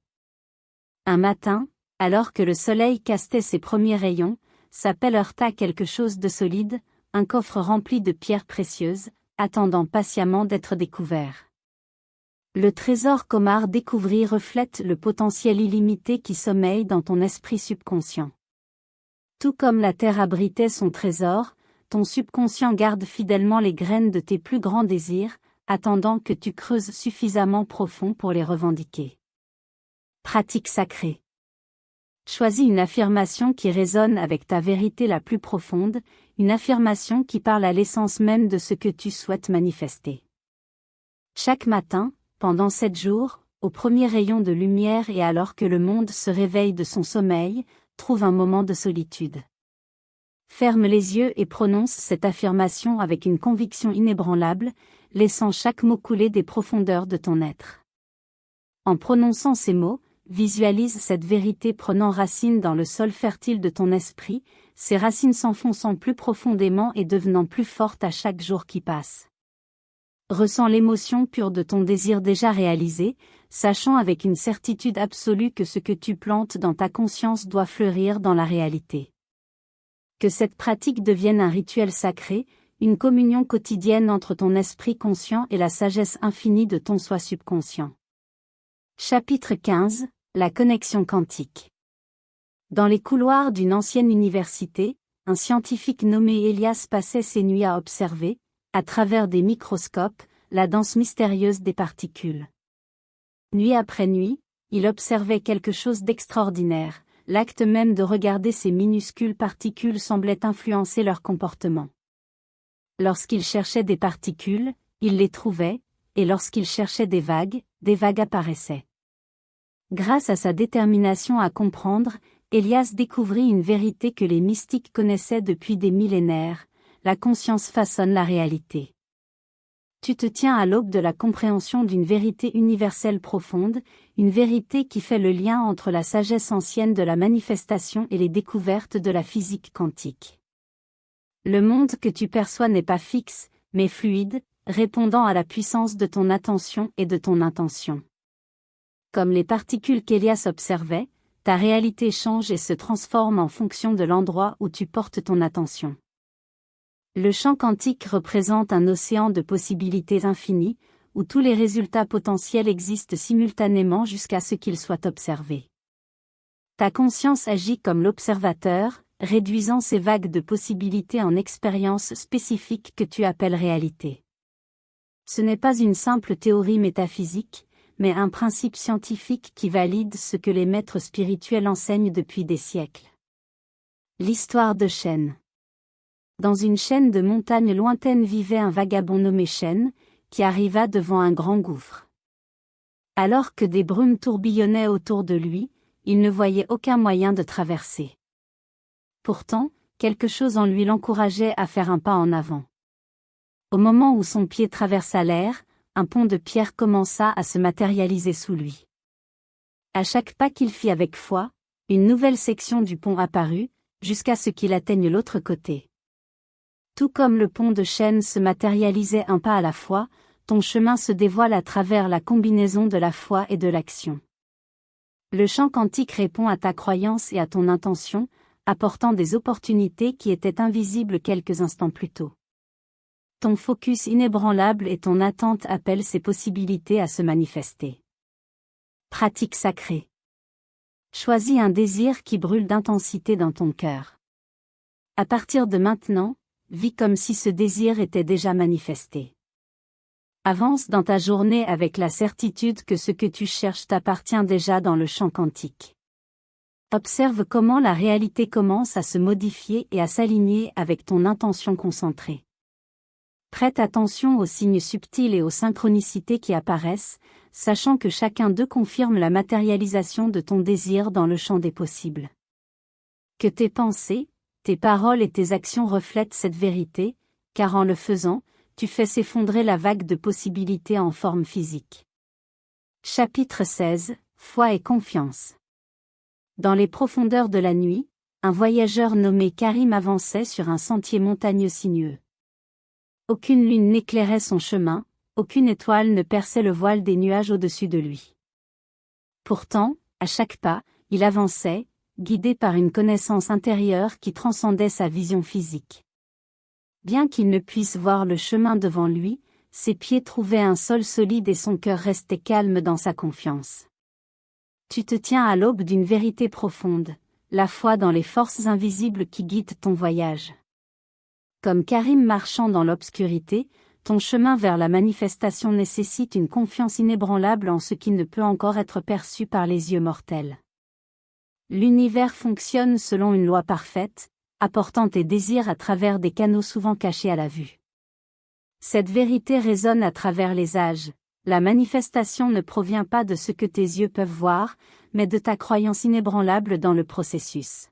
Un matin, alors que le soleil castait ses premiers rayons, sa pelle heurta quelque chose de solide, un coffre rempli de pierres précieuses, attendant patiemment d'être découvert. Le trésor qu'Omar découvrit reflète le potentiel illimité qui sommeille dans ton esprit subconscient. Tout comme la terre abritait son trésor, ton subconscient garde fidèlement les graines de tes plus grands désirs, attendant que tu creuses suffisamment profond pour les revendiquer. Pratique sacrée. Choisis une affirmation qui résonne avec ta vérité la plus profonde, une affirmation qui parle à l'essence même de ce que tu souhaites manifester. Chaque matin, pendant 7 jours, au premier rayon de lumière et alors que le monde se réveille de son sommeil, trouve un moment de solitude. Ferme les yeux et prononce cette affirmation avec une conviction inébranlable, laissant chaque mot couler des profondeurs de ton être. En prononçant ces mots, visualise cette vérité prenant racine dans le sol fertile de ton esprit, ces racines s'enfonçant plus profondément et devenant plus fortes à chaque jour qui passe. Ressens l'émotion pure de ton désir déjà réalisé, sachant avec une certitude absolue que ce que tu plantes dans ta conscience doit fleurir dans la réalité. Que cette pratique devienne un rituel sacré, une communion quotidienne entre ton esprit conscient et la sagesse infinie de ton soi subconscient. Chapitre 15 : La connexion quantique. Dans les couloirs d'une ancienne université, un scientifique nommé Elias passait ses nuits à observer, à travers des microscopes, la danse mystérieuse des particules. Nuit après nuit, il observait quelque chose d'extraordinaire. L'acte même de regarder ces minuscules particules semblait influencer leur comportement. Lorsqu'il cherchait des particules, il les trouvait, et lorsqu'il cherchait des vagues apparaissaient. Grâce à sa détermination à comprendre, Elias découvrit une vérité que les mystiques connaissaient depuis des millénaires: la conscience façonne la réalité. Tu te tiens à l'aube de la compréhension d'une vérité universelle profonde, une vérité qui fait le lien entre la sagesse ancienne de la manifestation et les découvertes de la physique quantique. Le monde que tu perçois n'est pas fixe, mais fluide, répondant à la puissance de ton attention et de ton intention. Comme les particules qu'Elias observait, ta réalité change et se transforme en fonction de l'endroit où tu portes ton attention. Le champ quantique représente un océan de possibilités infinies, où tous les résultats potentiels existent simultanément jusqu'à ce qu'ils soient observés. Ta conscience agit comme l'observateur, réduisant ces vagues de possibilités en expériences spécifiques que tu appelles réalité. Ce n'est pas une simple théorie métaphysique, mais un principe scientifique qui valide ce que les maîtres spirituels enseignent depuis des siècles. L'histoire de Chêne. Dans une chaîne de montagnes lointaines vivait un vagabond nommé Chêne, qui arriva devant un grand gouffre. Alors que des brumes tourbillonnaient autour de lui, il ne voyait aucun moyen de traverser. Pourtant, quelque chose en lui l'encourageait à faire un pas en avant. Au moment où son pied traversa l'air, un pont de pierre commença à se matérialiser sous lui. À chaque pas qu'il fit avec foi, une nouvelle section du pont apparut, jusqu'à ce qu'il atteigne l'autre côté. Tout comme le pont de Chêne se matérialisait un pas à la fois, ton chemin se dévoile à travers la combinaison de la foi et de l'action. Le champ quantique répond à ta croyance et à ton intention, apportant des opportunités qui étaient invisibles quelques instants plus tôt. Ton focus inébranlable et ton attente appellent ces possibilités à se manifester. Pratique sacrée. Choisis un désir qui brûle d'intensité dans ton cœur. À partir de maintenant, vis comme si ce désir était déjà manifesté. Avance dans ta journée avec la certitude que ce que tu cherches t'appartient déjà dans le champ quantique. Observe comment la réalité commence à se modifier et à s'aligner avec ton intention concentrée. Prête attention aux signes subtils et aux synchronicités qui apparaissent, sachant que chacun d'eux confirme la matérialisation de ton désir dans le champ des possibles. Que tes pensées, tes paroles et tes actions reflètent cette vérité, car en le faisant, tu fais s'effondrer la vague de possibilités en forme physique. Chapitre 16 : Foi et confiance. Dans les profondeurs de la nuit, un voyageur nommé Karim avançait sur un sentier montagneux sinueux. Aucune lune n'éclairait son chemin, aucune étoile ne perçait le voile des nuages au-dessus de lui. Pourtant, à chaque pas, il avançait, guidé par une connaissance intérieure qui transcendait sa vision physique. Bien qu'il ne puisse voir le chemin devant lui, ses pieds trouvaient un sol solide et son cœur restait calme dans sa confiance. Tu te tiens à l'aube d'une vérité profonde, la foi dans les forces invisibles qui guident ton voyage. Comme Karim marchant dans l'obscurité, ton chemin vers la manifestation nécessite une confiance inébranlable en ce qui ne peut encore être perçu par les yeux mortels. L'univers fonctionne selon une loi parfaite, apportant tes désirs à travers des canaux souvent cachés à la vue. Cette vérité résonne à travers les âges. La manifestation ne provient pas de ce que tes yeux peuvent voir, mais de ta croyance inébranlable dans le processus.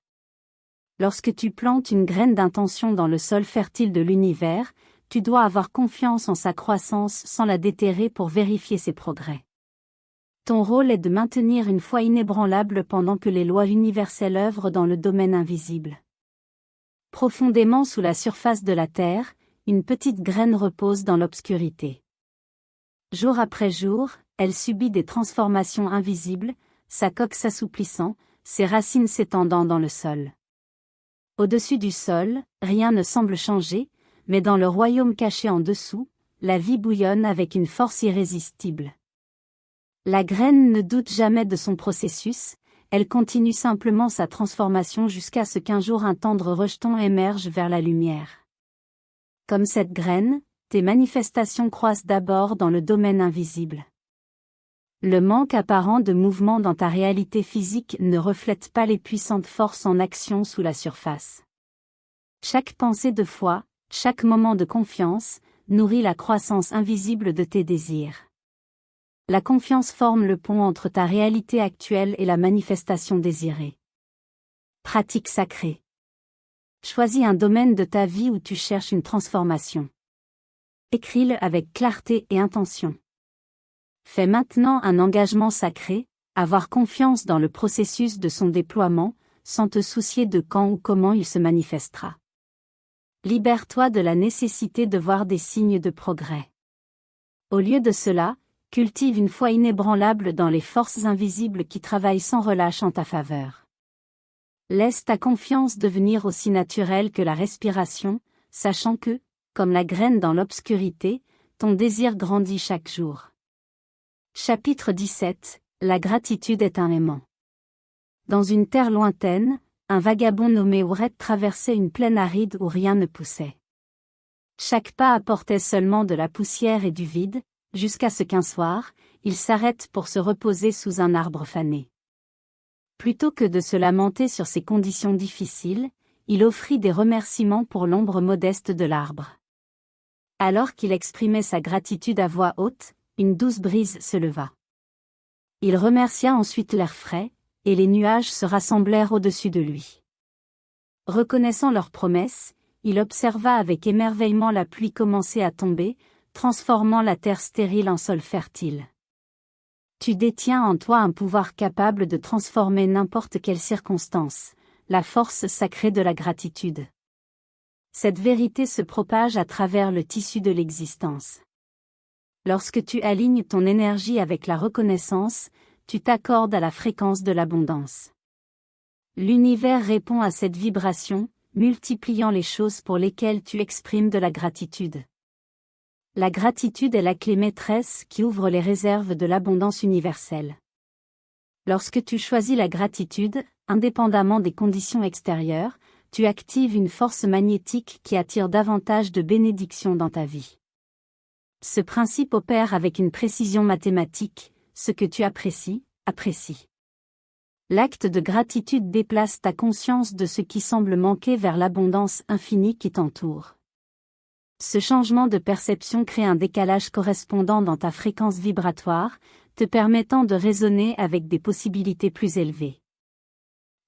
Lorsque tu plantes une graine d'intention dans le sol fertile de l'univers, tu dois avoir confiance en sa croissance sans la déterrer pour vérifier ses progrès. Ton rôle est de maintenir une foi inébranlable pendant que les lois universelles œuvrent dans le domaine invisible. Profondément sous la surface de la terre, une petite graine repose dans l'obscurité. Jour après jour, elle subit des transformations invisibles, sa coque s'assouplissant, ses racines s'étendant dans le sol. Au-dessus du sol, rien ne semble changer, mais dans le royaume caché en dessous, la vie bouillonne avec une force irrésistible. La graine ne doute jamais de son processus, elle continue simplement sa transformation jusqu'à ce qu'un jour un tendre rejeton émerge vers la lumière. Comme cette graine, tes manifestations croissent d'abord dans le domaine invisible. Le manque apparent de mouvement dans ta réalité physique ne reflète pas les puissantes forces en action sous la surface. Chaque pensée de foi, chaque moment de confiance, nourrit la croissance invisible de tes désirs. La confiance forme le pont entre ta réalité actuelle et la manifestation désirée. Pratique sacrée. Choisis un domaine de ta vie où tu cherches une transformation. Écris-le avec clarté et intention. Fais maintenant un engagement sacré, avoir confiance dans le processus de son déploiement, sans te soucier de quand ou comment il se manifestera. Libère-toi de la nécessité de voir des signes de progrès. Au lieu de cela, cultive une foi inébranlable dans les forces invisibles qui travaillent sans relâche en ta faveur. Laisse ta confiance devenir aussi naturelle que la respiration, sachant que, comme la graine dans l'obscurité, ton désir grandit chaque jour. Chapitre 17. La gratitude est un aimant. Dans une terre lointaine, un vagabond nommé Oured traversait une plaine aride où rien ne poussait. Chaque pas apportait seulement de la poussière et du vide, jusqu'à ce qu'un soir, il s'arrête pour se reposer sous un arbre fané. Plutôt que de se lamenter sur ses conditions difficiles, il offrit des remerciements pour l'ombre modeste de l'arbre. Alors qu'il exprimait sa gratitude à voix haute, une douce brise se leva. Il remercia ensuite l'air frais, et les nuages se rassemblèrent au-dessus de lui. Reconnaissant leur promesse, il observa avec émerveillement la pluie commencer à tomber, transformant la terre stérile en sol fertile. Tu détiens en toi un pouvoir capable de transformer n'importe quelle circonstance, la force sacrée de la gratitude. Cette vérité se propage à travers le tissu de l'existence. Lorsque tu alignes ton énergie avec la reconnaissance, tu t'accordes à la fréquence de l'abondance. L'univers répond à cette vibration, multipliant les choses pour lesquelles tu exprimes de la gratitude. La gratitude est la clé maîtresse qui ouvre les réserves de l'abondance universelle. Lorsque tu choisis la gratitude, indépendamment des conditions extérieures, tu actives une force magnétique qui attire davantage de bénédictions dans ta vie. Ce principe opère avec une précision mathématique, ce que tu apprécies, apprécie. L'acte de gratitude déplace ta conscience de ce qui semble manquer vers l'abondance infinie qui t'entoure. Ce changement de perception crée un décalage correspondant dans ta fréquence vibratoire, te permettant de résonner avec des possibilités plus élevées.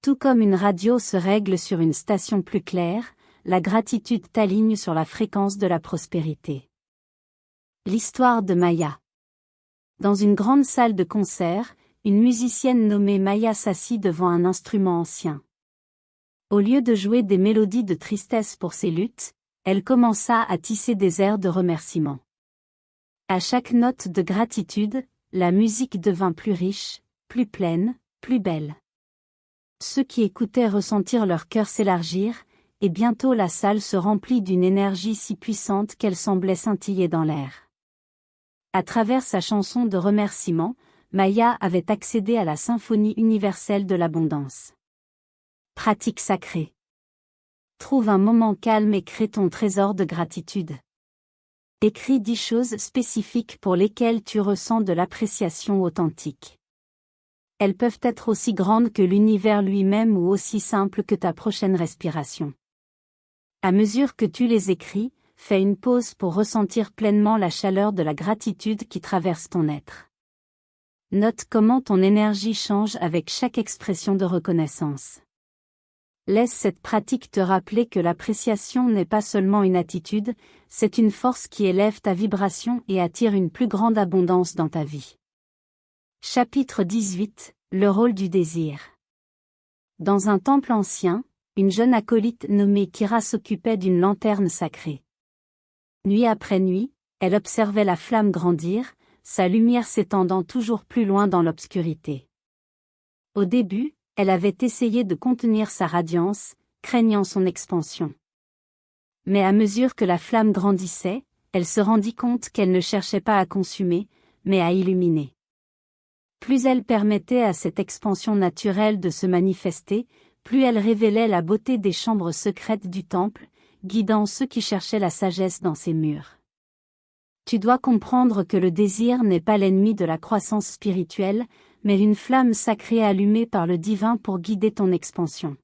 Tout comme une radio se règle sur une station plus claire, la gratitude t'aligne sur la fréquence de la prospérité. L'histoire de Maya. Dans une grande salle de concert, une musicienne nommée Maya s'assit devant un instrument ancien. Au lieu de jouer des mélodies de tristesse pour ses luttes, elle commença à tisser des airs de remerciement. À chaque note de gratitude, la musique devint plus riche, plus pleine, plus belle. Ceux qui écoutaient ressentirent leur cœur s'élargir, et bientôt la salle se remplit d'une énergie si puissante qu'elle semblait scintiller dans l'air. À travers sa chanson de remerciement, Maya avait accédé à la symphonie universelle de l'abondance. Pratique sacrée. Trouve un moment calme et crée ton trésor de gratitude. Écris 10 choses spécifiques pour lesquelles tu ressens de l'appréciation authentique. Elles peuvent être aussi grandes que l'univers lui-même ou aussi simples que ta prochaine respiration. À mesure que tu les écris, fais une pause pour ressentir pleinement la chaleur de la gratitude qui traverse ton être. Note comment ton énergie change avec chaque expression de reconnaissance. Laisse cette pratique te rappeler que l'appréciation n'est pas seulement une attitude, c'est une force qui élève ta vibration et attire une plus grande abondance dans ta vie. Chapitre 18. Le rôle du désir. Dans un temple ancien, une jeune acolyte nommée Kira s'occupait d'une lanterne sacrée. Nuit après nuit, elle observait la flamme grandir, sa lumière s'étendant toujours plus loin dans l'obscurité. Au début, elle avait essayé de contenir sa radiance, craignant son expansion. Mais à mesure que la flamme grandissait, elle se rendit compte qu'elle ne cherchait pas à consumer, mais à illuminer. Plus elle permettait à cette expansion naturelle de se manifester, plus elle révélait la beauté des chambres secrètes du temple, guidant ceux qui cherchaient la sagesse dans ses murs. Tu dois comprendre que le désir n'est pas l'ennemi de la croissance spirituelle, mais une flamme sacrée allumée par le divin pour guider ton expansion.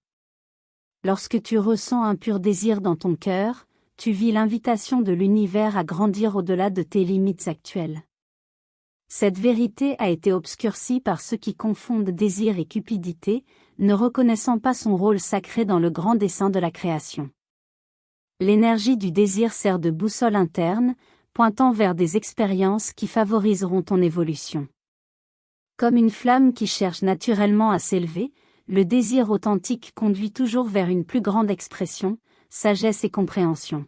Lorsque tu ressens un pur désir dans ton cœur, tu vis l'invitation de l'univers à grandir au-delà de tes limites actuelles. Cette vérité a été obscurcie par ceux qui confondent désir et cupidité, ne reconnaissant pas son rôle sacré dans le grand dessein de la création. L'énergie du désir sert de boussole interne, pointant vers des expériences qui favoriseront ton évolution. Comme une flamme qui cherche naturellement à s'élever, le désir authentique conduit toujours vers une plus grande expression, sagesse et compréhension.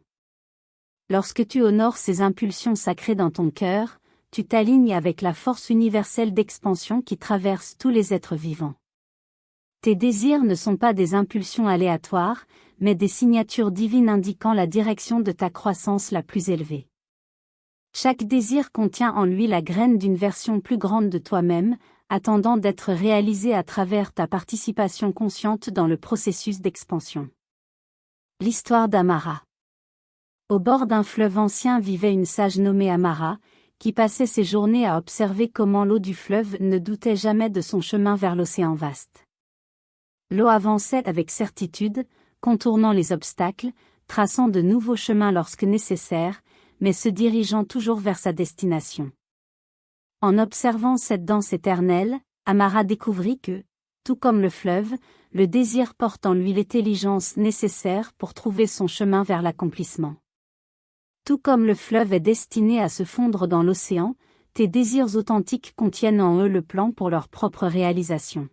Lorsque tu honores ces impulsions sacrées dans ton cœur, tu t'alignes avec la force universelle d'expansion qui traverse tous les êtres vivants. Tes désirs ne sont pas des impulsions aléatoires, mais des signatures divines indiquant la direction de ta croissance la plus élevée. Chaque désir contient en lui la graine d'une version plus grande de toi-même, attendant d'être réalisée à travers ta participation consciente dans le processus d'expansion. L'histoire d'Amara. Au bord d'un fleuve ancien vivait une sage nommée Amara, qui passait ses journées à observer comment l'eau du fleuve ne doutait jamais de son chemin vers l'océan vaste. L'eau avançait avec certitude, contournant les obstacles, traçant de nouveaux chemins lorsque nécessaire, mais se dirigeant toujours vers sa destination. En observant cette danse éternelle, Amara découvrit que, tout comme le fleuve, le désir porte en lui l'intelligence nécessaire pour trouver son chemin vers l'accomplissement. Tout comme le fleuve est destiné à se fondre dans l'océan, tes désirs authentiques contiennent en eux le plan pour leur propre réalisation.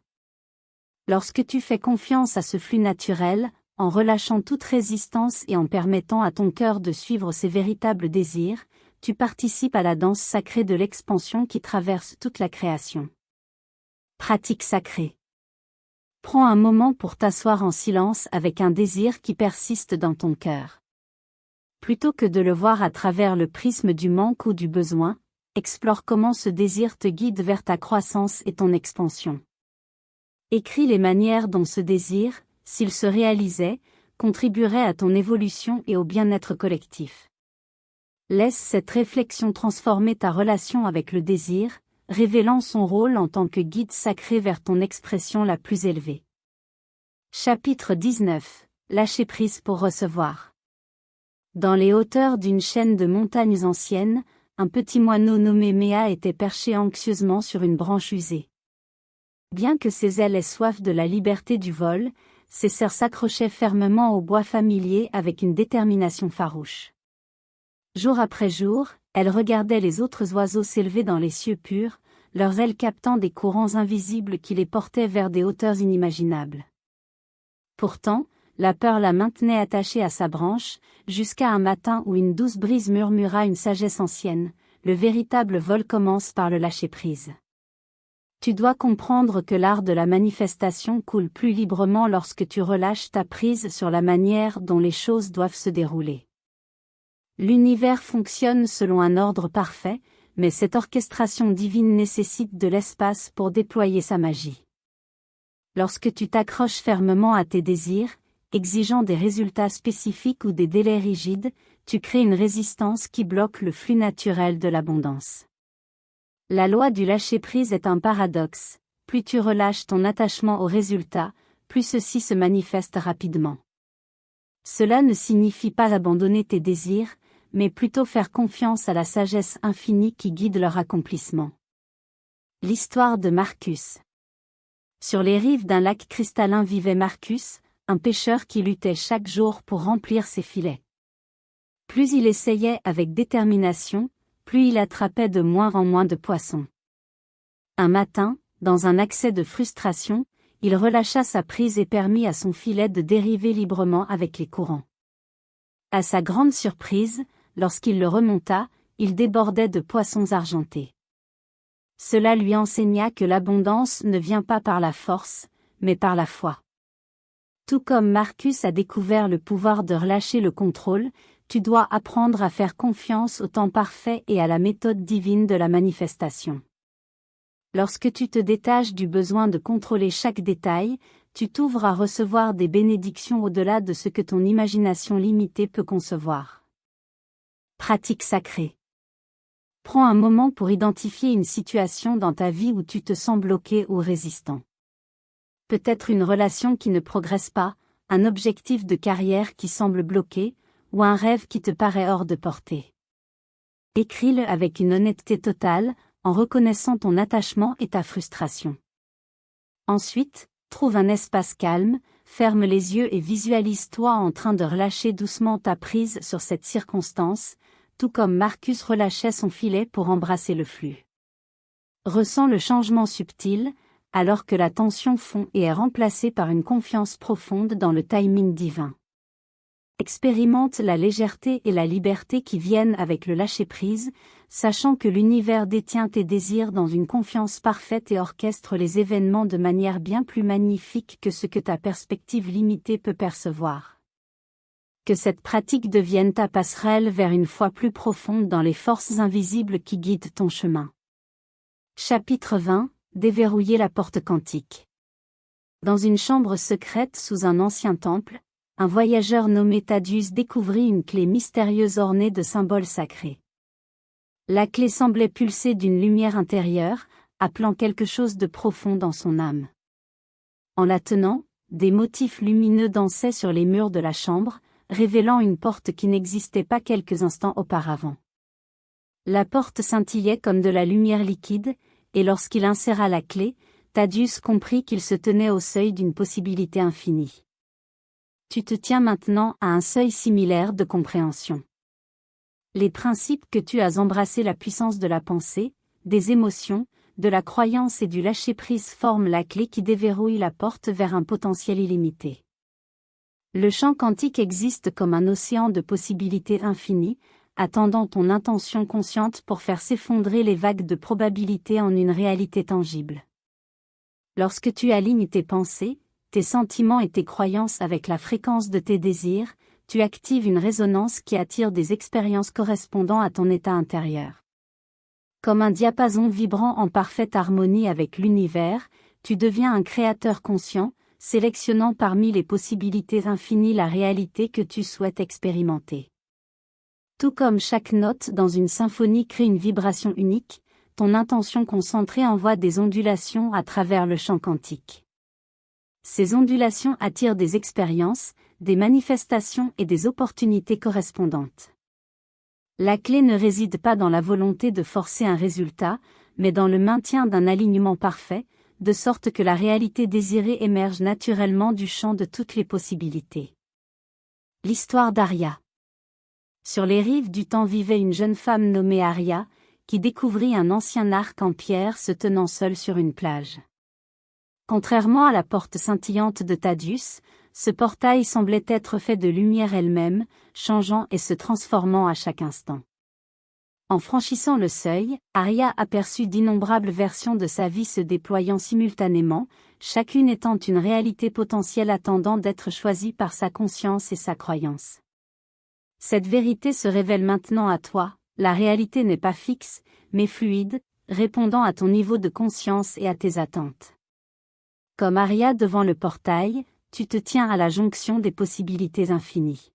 Lorsque tu fais confiance à ce flux naturel, en relâchant toute résistance et en permettant à ton cœur de suivre ses véritables désirs, tu participes à la danse sacrée de l'expansion qui traverse toute la création. Pratique sacrée. Prends un moment pour t'asseoir en silence avec un désir qui persiste dans ton cœur. Plutôt que de le voir à travers le prisme du manque ou du besoin, explore comment ce désir te guide vers ta croissance et ton expansion. Écris les manières dont ce désir, s'il se réalisait, contribuerait à ton évolution et au bien-être collectif. Laisse cette réflexion transformer ta relation avec le désir, révélant son rôle en tant que guide sacré vers ton expression la plus élevée. Chapitre 19. Lâcher prise pour recevoir. Dans les hauteurs d'une chaîne de montagnes anciennes, un petit moineau nommé Méa était perché anxieusement sur une branche usée. Bien que ses ailes aient soif de la liberté du vol, ses serres s'accrochaient fermement au bois familier avec une détermination farouche. Jour après jour, elle regardait les autres oiseaux s'élever dans les cieux purs, leurs ailes captant des courants invisibles qui les portaient vers des hauteurs inimaginables. Pourtant, la peur la maintenait attachée à sa branche, jusqu'à un matin où une douce brise murmura une sagesse ancienne, le véritable vol commence par le lâcher-prise. Tu dois comprendre que l'art de la manifestation coule plus librement lorsque tu relâches ta prise sur la manière dont les choses doivent se dérouler. L'univers fonctionne selon un ordre parfait, mais cette orchestration divine nécessite de l'espace pour déployer sa magie. Lorsque tu t'accroches fermement à tes désirs, exigeant des résultats spécifiques ou des délais rigides, tu crées une résistance qui bloque le flux naturel de l'abondance. La loi du lâcher-prise est un paradoxe, plus tu relâches ton attachement aux résultats, plus ceux-ci se manifestent rapidement. Cela ne signifie pas abandonner tes désirs, mais plutôt faire confiance à la sagesse infinie qui guide leur accomplissement. L'histoire de Marcus. Sur les rives d'un lac cristallin vivait Marcus, un pêcheur qui luttait chaque jour pour remplir ses filets. Plus il essayait avec détermination, plus il attrapait de moins en moins de poissons. Un matin, dans un accès de frustration, il relâcha sa prise et permit à son filet de dériver librement avec les courants. À sa grande surprise, lorsqu'il le remonta, il débordait de poissons argentés. Cela lui enseigna que l'abondance ne vient pas par la force, mais par la foi. Tout comme Marcus a découvert le pouvoir de relâcher le contrôle, tu dois apprendre à faire confiance au temps parfait et à la méthode divine de la manifestation. Lorsque tu te détaches du besoin de contrôler chaque détail, tu t'ouvres à recevoir des bénédictions au-delà de ce que ton imagination limitée peut concevoir. Pratique sacrée. Prends un moment pour identifier une situation dans ta vie où tu te sens bloqué ou résistant. Peut-être une relation qui ne progresse pas, un objectif de carrière qui semble bloqué, ou un rêve qui te paraît hors de portée. Écris-le avec une honnêteté totale, en reconnaissant ton attachement et ta frustration. Ensuite, trouve un espace calme, ferme les yeux et visualise-toi en train de relâcher doucement ta prise sur cette circonstance, tout comme Marcus relâchait son filet pour embrasser le flux. Ressens le changement subtil, alors que la tension fond et est remplacée par une confiance profonde dans le timing divin. Expérimente la légèreté et la liberté qui viennent avec le lâcher-prise, sachant que l'univers détient tes désirs dans une confiance parfaite et orchestre les événements de manière bien plus magnifique que ce que ta perspective limitée peut percevoir. Que cette pratique devienne ta passerelle vers une foi plus profonde dans les forces invisibles qui guident ton chemin. Chapitre 20 – Déverrouiller la porte quantique. Dans une chambre secrète sous un ancien temple, un voyageur nommé Thaddeus découvrit une clé mystérieuse ornée de symboles sacrés. La clé semblait pulser d'une lumière intérieure, appelant quelque chose de profond dans son âme. En la tenant, des motifs lumineux dansaient sur les murs de la chambre, révélant une porte qui n'existait pas quelques instants auparavant. La porte scintillait comme de la lumière liquide, et lorsqu'il inséra la clé, Thaddeus comprit qu'il se tenait au seuil d'une possibilité infinie. Tu te tiens maintenant à un seuil similaire de compréhension. Les principes que tu as embrassés, la puissance de la pensée, des émotions, de la croyance et du lâcher-prise forment la clé qui déverrouille la porte vers un potentiel illimité. Le champ quantique existe comme un océan de possibilités infinies, attendant ton intention consciente pour faire s'effondrer les vagues de probabilités en une réalité tangible. Lorsque tu alignes tes pensées, tes sentiments et tes croyances avec la fréquence de tes désirs, tu actives une résonance qui attire des expériences correspondant à ton état intérieur. Comme un diapason vibrant en parfaite harmonie avec l'univers, tu deviens un créateur conscient, sélectionnant parmi les possibilités infinies la réalité que tu souhaites expérimenter. Tout comme chaque note dans une symphonie crée une vibration unique, ton intention concentrée envoie des ondulations à travers le champ quantique. Ces ondulations attirent des expériences, des manifestations et des opportunités correspondantes. La clé ne réside pas dans la volonté de forcer un résultat, mais dans le maintien d'un alignement parfait, de sorte que la réalité désirée émerge naturellement du champ de toutes les possibilités. L'histoire d'Aria. Sur les rives du temps vivait une jeune femme nommée Aria, qui découvrit un ancien arc en pierre se tenant seul sur une plage. Contrairement à la porte scintillante de Thaddeus, ce portail semblait être fait de lumière elle-même, changeant et se transformant à chaque instant. En franchissant le seuil, Aria aperçut d'innombrables versions de sa vie se déployant simultanément, chacune étant une réalité potentielle attendant d'être choisie par sa conscience et sa croyance. Cette vérité se révèle maintenant à toi, la réalité n'est pas fixe, mais fluide, répondant à ton niveau de conscience et à tes attentes. Comme Aria devant le portail, tu te tiens à la jonction des possibilités infinies.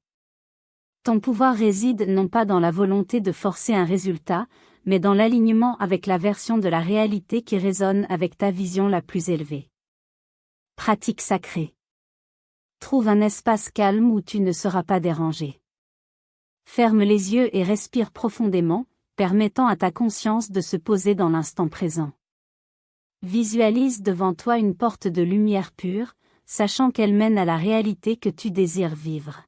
Ton pouvoir réside non pas dans la volonté de forcer un résultat, mais dans l'alignement avec la version de la réalité qui résonne avec ta vision la plus élevée. Pratique sacrée. Trouve un espace calme où tu ne seras pas dérangé. Ferme les yeux et respire profondément, permettant à ta conscience de se poser dans l'instant présent. Visualise devant toi une porte de lumière pure, sachant qu'elle mène à la réalité que tu désires vivre.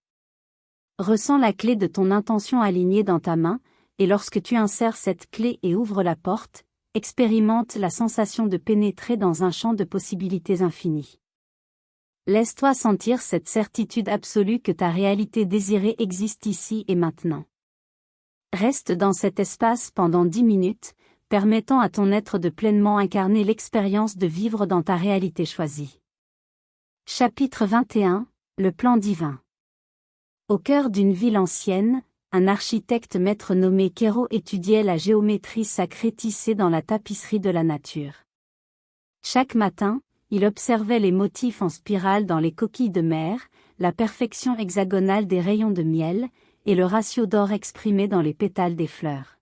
Ressens la clé de ton intention alignée dans ta main, et lorsque tu insères cette clé et ouvres la porte, expérimente la sensation de pénétrer dans un champ de possibilités infinies. Laisse-toi sentir cette certitude absolue que ta réalité désirée existe ici et maintenant. Reste dans cet espace pendant 10 minutes, permettant à ton être de pleinement incarner l'expérience de vivre dans ta réalité choisie. Chapitre 21, le plan divin. Au cœur d'une ville ancienne, un architecte maître nommé Khéro étudiait la géométrie sacrée tissée dans la tapisserie de la nature. Chaque matin, il observait les motifs en spirale dans les coquilles de mer, la perfection hexagonale des rayons de miel, et le ratio d'or exprimé dans les pétales des fleurs.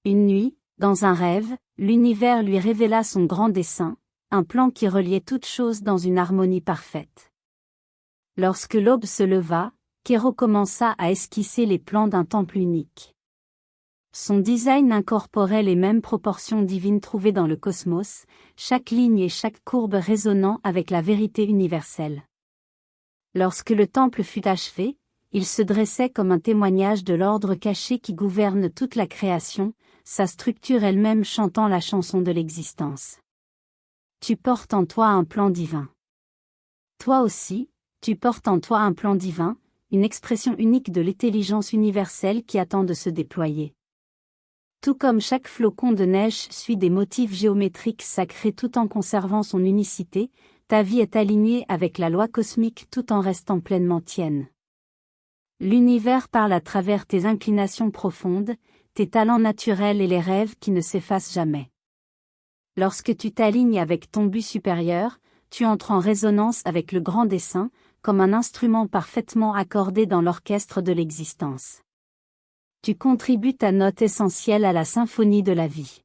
Une nuit, dans un rêve, l'univers lui révéla son grand dessein, un plan qui reliait toutes choses dans une harmonie parfaite. Lorsque l'aube se leva, Khéro commença à esquisser les plans d'un temple unique. Son design incorporait les mêmes proportions divines trouvées dans le cosmos, chaque ligne et chaque courbe résonnant avec la vérité universelle. Lorsque le temple fut achevé, il se dressait comme un témoignage de l'ordre caché qui gouverne toute la création, sa structure elle-même chantant la chanson de l'existence. Tu portes en toi un plan divin. Toi aussi, tu portes en toi un plan divin, une expression unique de l'intelligence universelle qui attend de se déployer. Tout comme chaque flocon de neige suit des motifs géométriques sacrés tout en conservant son unicité, ta vie est alignée avec la loi cosmique tout en restant pleinement tienne. L'univers parle à travers tes inclinations profondes, tes talents naturels et les rêves qui ne s'effacent jamais. Lorsque tu t'alignes avec ton but supérieur, tu entres en résonance avec le grand dessein, comme un instrument parfaitement accordé dans l'orchestre de l'existence. Tu contribues ta note essentielle à la symphonie de la vie.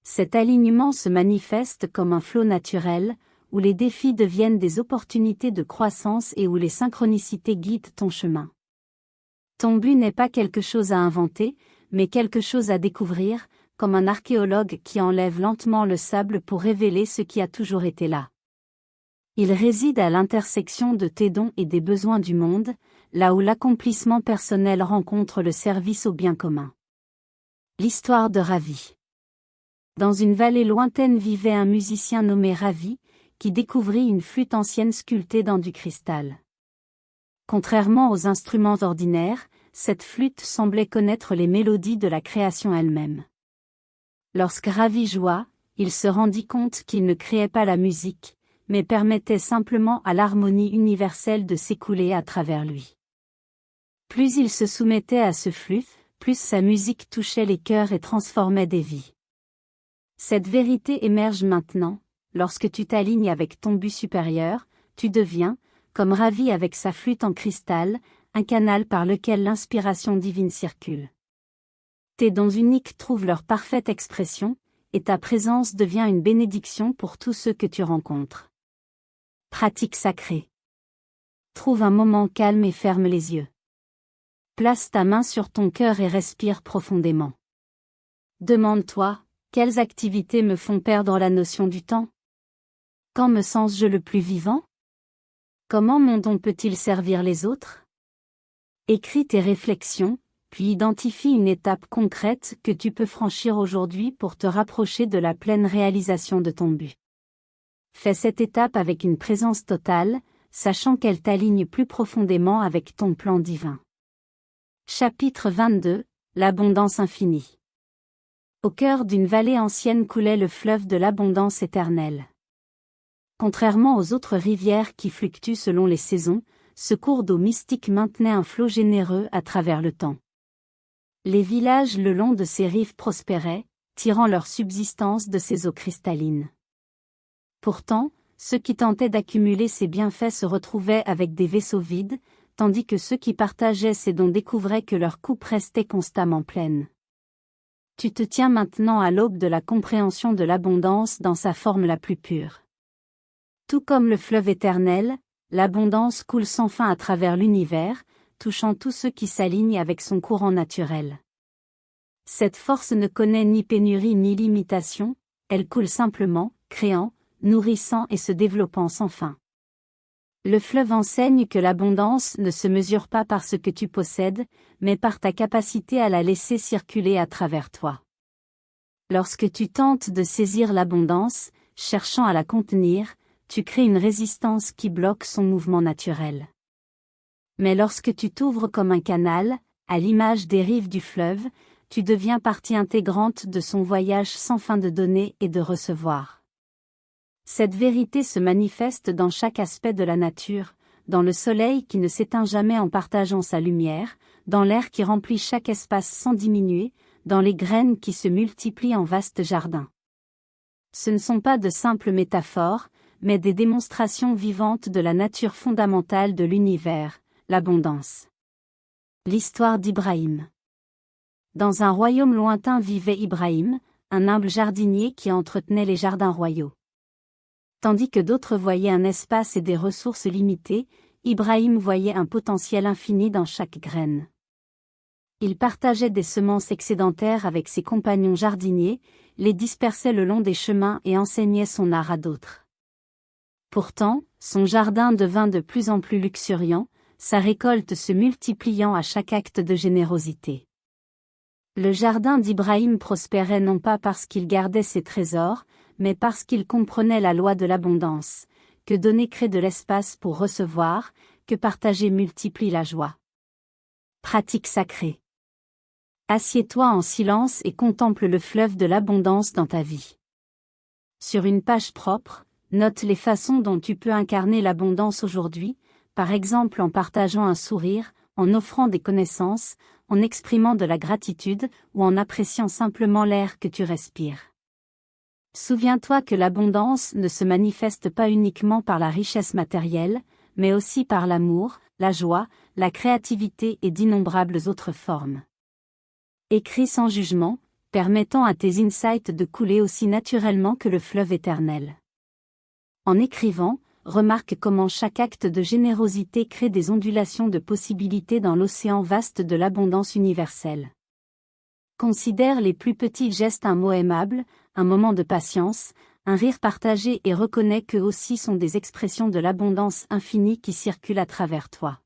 Cet alignement se manifeste comme un flot naturel, où les défis deviennent des opportunités de croissance et où les synchronicités guident ton chemin. Ton but n'est pas quelque chose à inventer, mais quelque chose à découvrir, comme un archéologue qui enlève lentement le sable pour révéler ce qui a toujours été là. Il réside à l'intersection de tes dons et des besoins du monde, là où l'accomplissement personnel rencontre le service au bien commun. L'histoire de Ravi. Dans une vallée lointaine vivait un musicien nommé Ravi, qui découvrit une flûte ancienne sculptée dans du cristal. Contrairement aux instruments ordinaires, cette flûte semblait connaître les mélodies de la création elle-même. Lorsque Ravi joua, il se rendit compte qu'il ne créait pas la musique, mais permettait simplement à l'harmonie universelle de s'écouler à travers lui. Plus il se soumettait à ce flux, plus sa musique touchait les cœurs et transformait des vies. Cette vérité émerge maintenant, lorsque tu t'alignes avec ton but supérieur, tu deviens, comme Ravi avec sa flûte en cristal, un canal par lequel l'inspiration divine circule. Tes dons uniques trouvent leur parfaite expression, et ta présence devient une bénédiction pour tous ceux que tu rencontres. Pratique sacrée. Trouve un moment calme et ferme les yeux. Place ta main sur ton cœur et respire profondément. Demande-toi, quelles activités me font perdre la notion du temps? Quand me sens-je le plus vivant? Comment mon don peut-il servir les autres? Écris tes réflexions, puis identifie une étape concrète que tu peux franchir aujourd'hui pour te rapprocher de la pleine réalisation de ton but. Fais cette étape avec une présence totale, sachant qu'elle t'aligne plus profondément avec ton plan divin. Chapitre 22, l'abondance infinie. Au cœur d'une vallée ancienne coulait le fleuve de l'abondance éternelle. Contrairement aux autres rivières qui fluctuent selon les saisons, ce cours d'eau mystique maintenait un flot généreux à travers le temps. Les villages le long de ces rives prospéraient, tirant leur subsistance de ces eaux cristallines. Pourtant, ceux qui tentaient d'accumuler ces bienfaits se retrouvaient avec des vaisseaux vides, tandis que ceux qui partageaient ces dons découvraient que leur coupe restait constamment pleine. Tu te tiens maintenant à l'aube de la compréhension de l'abondance dans sa forme la plus pure. Tout comme le fleuve éternel, l'abondance coule sans fin à travers l'univers, touchant tous ceux qui s'alignent avec son courant naturel. Cette force ne connaît ni pénurie ni limitation, elle coule simplement, créant, nourrissant et se développant sans fin. Le fleuve enseigne que l'abondance ne se mesure pas par ce que tu possèdes, mais par ta capacité à la laisser circuler à travers toi. Lorsque tu tentes de saisir l'abondance, cherchant à la contenir, tu crées une résistance qui bloque son mouvement naturel. Mais lorsque tu t'ouvres comme un canal, à l'image des rives du fleuve, tu deviens partie intégrante de son voyage sans fin de donner et de recevoir. Cette vérité se manifeste dans chaque aspect de la nature, dans le soleil qui ne s'éteint jamais en partageant sa lumière, dans l'air qui remplit chaque espace sans diminuer, dans les graines qui se multiplient en vastes jardins. Ce ne sont pas de simples métaphores, mais des démonstrations vivantes de la nature fondamentale de l'univers, l'abondance. L'histoire d'Ibrahim. Dans un royaume lointain vivait Ibrahim, un humble jardinier qui entretenait les jardins royaux. Tandis que d'autres voyaient un espace et des ressources limitées, Ibrahim voyait un potentiel infini dans chaque graine. Il partageait des semences excédentaires avec ses compagnons jardiniers, les dispersait le long des chemins et enseignait son art à d'autres. Pourtant, son jardin devint de plus en plus luxuriant, sa récolte se multipliant à chaque acte de générosité. Le jardin d'Ibrahim prospérait non pas parce qu'il gardait ses trésors, mais parce qu'il comprenait la loi de l'abondance, que donner crée de l'espace pour recevoir, que partager multiplie la joie. Pratique sacrée. Assieds-toi en silence et contemple le fleuve de l'abondance dans ta vie. Sur une page propre, note les façons dont tu peux incarner l'abondance aujourd'hui, par exemple en partageant un sourire, en offrant des connaissances, en exprimant de la gratitude ou en appréciant simplement l'air que tu respires. Souviens-toi que l'abondance ne se manifeste pas uniquement par la richesse matérielle, mais aussi par l'amour, la joie, la créativité et d'innombrables autres formes. Écris sans jugement, permettant à tes insights de couler aussi naturellement que le fleuve éternel. En écrivant, remarque comment chaque acte de générosité crée des ondulations de possibilités dans l'océan vaste de l'abondance universelle. Considère les plus petits gestes, un mot aimable, un moment de patience, un rire partagé et reconnais qu'eux aussi sont des expressions de l'abondance infinie qui circule à travers toi.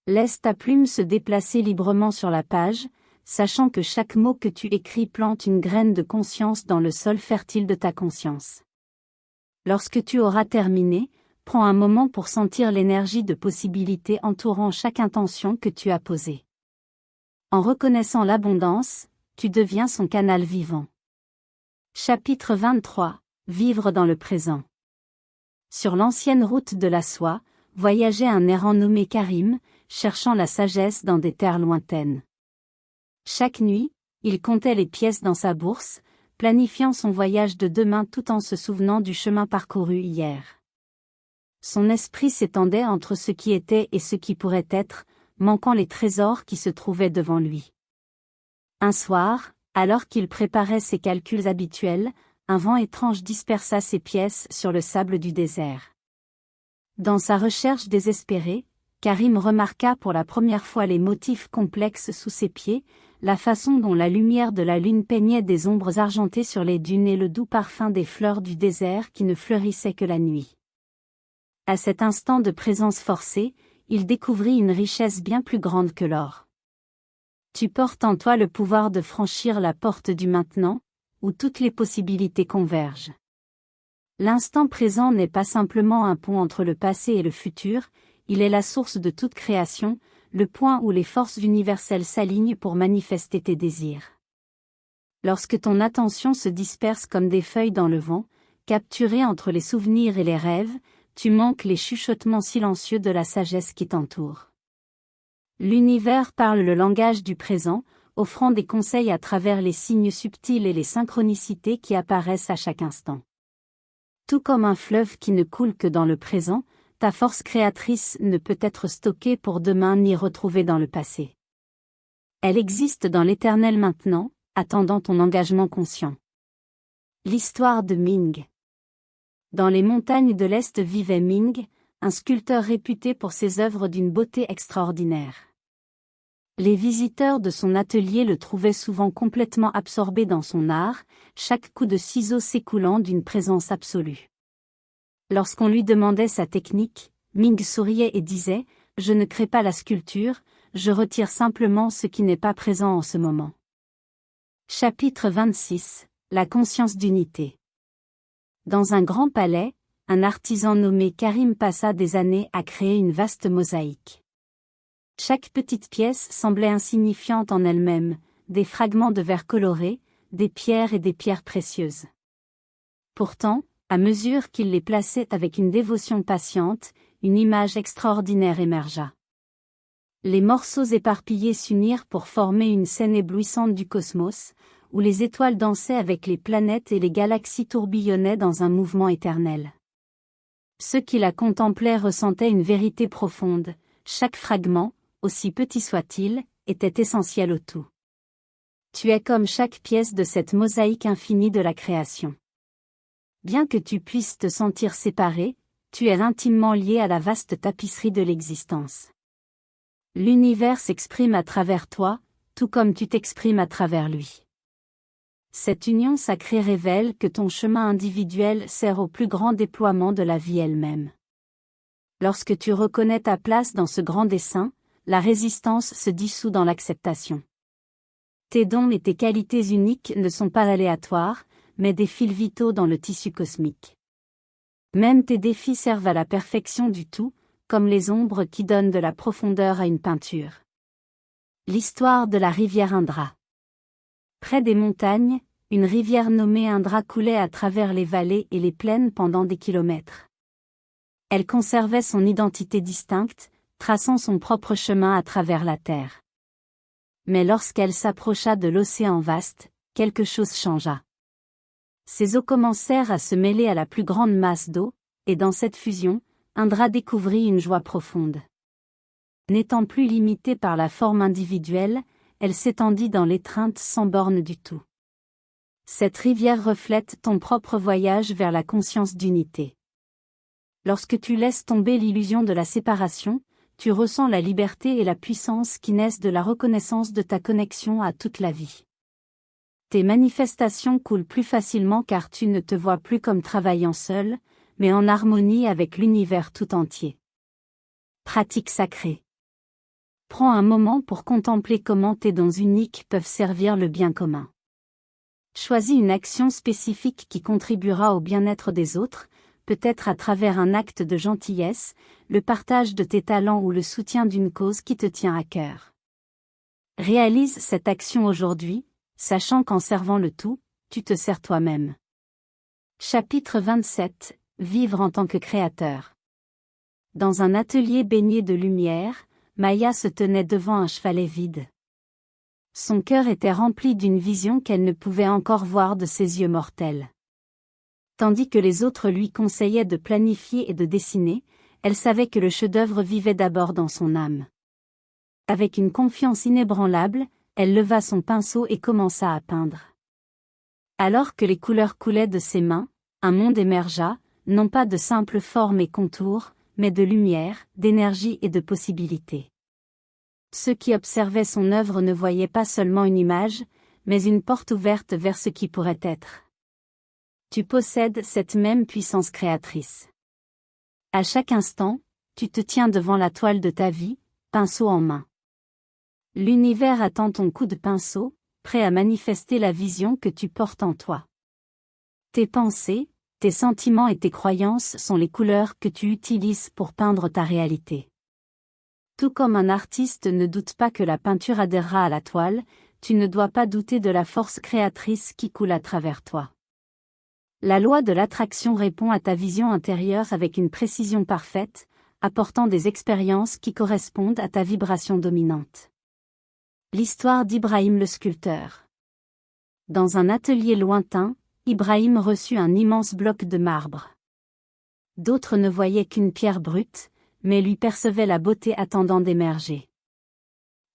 Laisse ta plume se déplacer librement sur la page, sachant que chaque mot que tu écris plante une graine de conscience dans le sol fertile de ta conscience. Lorsque tu auras terminé, prends un moment pour sentir l'énergie de possibilité entourant chaque intention que tu as posée. En reconnaissant l'abondance, tu deviens son canal vivant. Chapitre 23. Vivre dans le présent. Sur l'ancienne route de la soie, voyageait un errant nommé Karim, cherchant la sagesse dans des terres lointaines. Chaque nuit, il comptait les pièces dans sa bourse, planifiant son voyage de demain tout en se souvenant du chemin parcouru hier. Son esprit s'étendait entre ce qui était et ce qui pourrait être, manquant les trésors qui se trouvaient devant lui. Un soir, alors qu'il préparait ses calculs habituels, un vent étrange dispersa ses pièces sur le sable du désert. Dans sa recherche désespérée, Karim remarqua pour la première fois les motifs complexes sous ses pieds, la façon dont la lumière de la lune peignait des ombres argentées sur les dunes et le doux parfum des fleurs du désert qui ne fleurissaient que la nuit. À cet instant de présence forcée, il découvrit une richesse bien plus grande que l'or. Tu portes en toi le pouvoir de franchir la porte du maintenant, où toutes les possibilités convergent. L'instant présent n'est pas simplement un pont entre le passé et le futur, il est la source de toute création, le point où les forces universelles s'alignent pour manifester tes désirs. Lorsque ton attention se disperse comme des feuilles dans le vent, capturée entre les souvenirs et les rêves, tu manques les chuchotements silencieux de la sagesse qui t'entoure. L'univers parle le langage du présent, offrant des conseils à travers les signes subtils et les synchronicités qui apparaissent à chaque instant. Tout comme un fleuve qui ne coule que dans le présent, ta force créatrice ne peut être stockée pour demain ni retrouvée dans le passé. Elle existe dans l'éternel maintenant, attendant ton engagement conscient. L'histoire de Ming. Dans les montagnes de l'Est vivait Ming, un sculpteur réputé pour ses œuvres d'une beauté extraordinaire. Les visiteurs de son atelier le trouvaient souvent complètement absorbé dans son art, chaque coup de ciseau s'écoulant d'une présence absolue. Lorsqu'on lui demandait sa technique, Ming souriait et disait « Je ne crée pas la sculpture, je retire simplement ce qui n'est pas présent en ce moment. » Chapitre 26. La conscience d'unité. Dans un grand palais, un artisan nommé Karim passa des années à créer une vaste mosaïque. Chaque petite pièce semblait insignifiante en elle-même, des fragments de verre colorés, des pierres et des pierres précieuses. Pourtant, à mesure qu'il les plaçait avec une dévotion patiente, une image extraordinaire émergea. Les morceaux éparpillés s'unirent pour former une scène éblouissante du cosmos, où les étoiles dansaient avec les planètes et les galaxies tourbillonnaient dans un mouvement éternel. Ceux qui la contemplaient ressentaient une vérité profonde, chaque fragment, aussi petit soit-il, était essentiel au tout. Tu es comme chaque pièce de cette mosaïque infinie de la création. Bien que tu puisses te sentir séparé, tu es intimement lié à la vaste tapisserie de l'existence. L'univers s'exprime à travers toi, tout comme tu t'exprimes à travers lui. Cette union sacrée révèle que ton chemin individuel sert au plus grand déploiement de la vie elle-même. Lorsque tu reconnais ta place dans ce grand dessein, la résistance se dissout dans l'acceptation. Tes dons et tes qualités uniques ne sont pas aléatoires, mais des fils vitaux dans le tissu cosmique. Même tes défis servent à la perfection du tout, comme les ombres qui donnent de la profondeur à une peinture. L'histoire de la rivière Indra. Près des montagnes, une rivière nommée Indra coulait à travers les vallées et les plaines pendant des kilomètres. Elle conservait son identité distincte, traçant son propre chemin à travers la terre. Mais lorsqu'elle s'approcha de l'océan vaste, quelque chose changea. Ses eaux commencèrent à se mêler à la plus grande masse d'eau, et dans cette fusion, Indra découvrit une joie profonde. N'étant plus limitée par la forme individuelle, elle s'étendit dans l'étreinte sans borne du tout. Cette rivière reflète ton propre voyage vers la conscience d'unité. Lorsque tu laisses tomber l'illusion de la séparation, tu ressens la liberté et la puissance qui naissent de la reconnaissance de ta connexion à toute la vie. Tes manifestations coulent plus facilement car tu ne te vois plus comme travaillant seul, mais en harmonie avec l'univers tout entier. Pratique sacrée. Prends un moment pour contempler comment tes dons uniques peuvent servir le bien commun. Choisis une action spécifique qui contribuera au bien-être des autres, peut-être à travers un acte de gentillesse, le partage de tes talents ou le soutien d'une cause qui te tient à cœur. Réalise cette action aujourd'hui, sachant qu'en servant le tout, tu te sers toi-même. Chapitre 27. Vivre en tant que créateur. Dans un atelier baigné de lumière, Maya se tenait devant un chevalet vide. Son cœur était rempli d'une vision qu'elle ne pouvait encore voir de ses yeux mortels. Tandis que les autres lui conseillaient de planifier et de dessiner, elle savait que le chef-d'œuvre vivait d'abord dans son âme. Avec une confiance inébranlable, elle leva son pinceau et commença à peindre. Alors que les couleurs coulaient de ses mains, un monde émergea, non pas de simples formes et contours, mais de lumière, d'énergie et de possibilités. Ceux qui observaient son œuvre ne voyaient pas seulement une image, mais une porte ouverte vers ce qui pourrait être. Tu possèdes cette même puissance créatrice. À chaque instant, tu te tiens devant la toile de ta vie, pinceau en main. L'univers attend ton coup de pinceau, prêt à manifester la vision que tu portes en toi. Tes pensées, tes sentiments et tes croyances sont les couleurs que tu utilises pour peindre ta réalité. Tout comme un artiste ne doute pas que la peinture adhérera à la toile, tu ne dois pas douter de la force créatrice qui coule à travers toi. La loi de l'attraction répond à ta vision intérieure avec une précision parfaite, apportant des expériences qui correspondent à ta vibration dominante. L'histoire d'Ibrahim le sculpteur. Dans un atelier lointain, Ibrahim reçut un immense bloc de marbre. D'autres ne voyaient qu'une pierre brute, mais lui percevaient la beauté attendant d'émerger.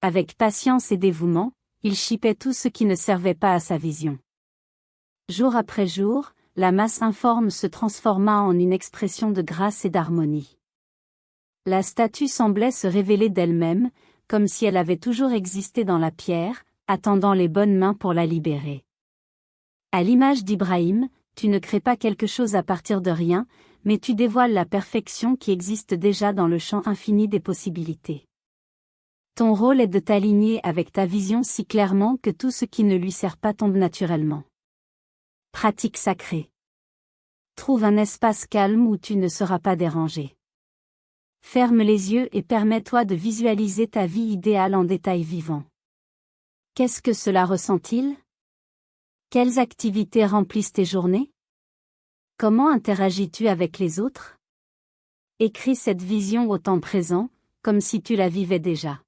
Avec patience et dévouement, il chipait tout ce qui ne servait pas à sa vision. Jour après jour, la masse informe se transforma en une expression de grâce et d'harmonie. La statue semblait se révéler d'elle-même, comme si elle avait toujours existé dans la pierre, attendant les bonnes mains pour la libérer. À l'image d'Ibrahim, tu ne crées pas quelque chose à partir de rien, mais tu dévoiles la perfection qui existe déjà dans le champ infini des possibilités. Ton rôle est de t'aligner avec ta vision si clairement que tout ce qui ne lui sert pas tombe naturellement. Pratique sacrée. Trouve un espace calme où tu ne seras pas dérangé. Ferme les yeux et permets-toi de visualiser ta vie idéale en détail vivant. Qu'est-ce que cela ressent-il? Quelles activités remplissent tes journées? Comment interagis-tu avec les autres? Écris cette vision au temps présent, comme si tu la vivais déjà.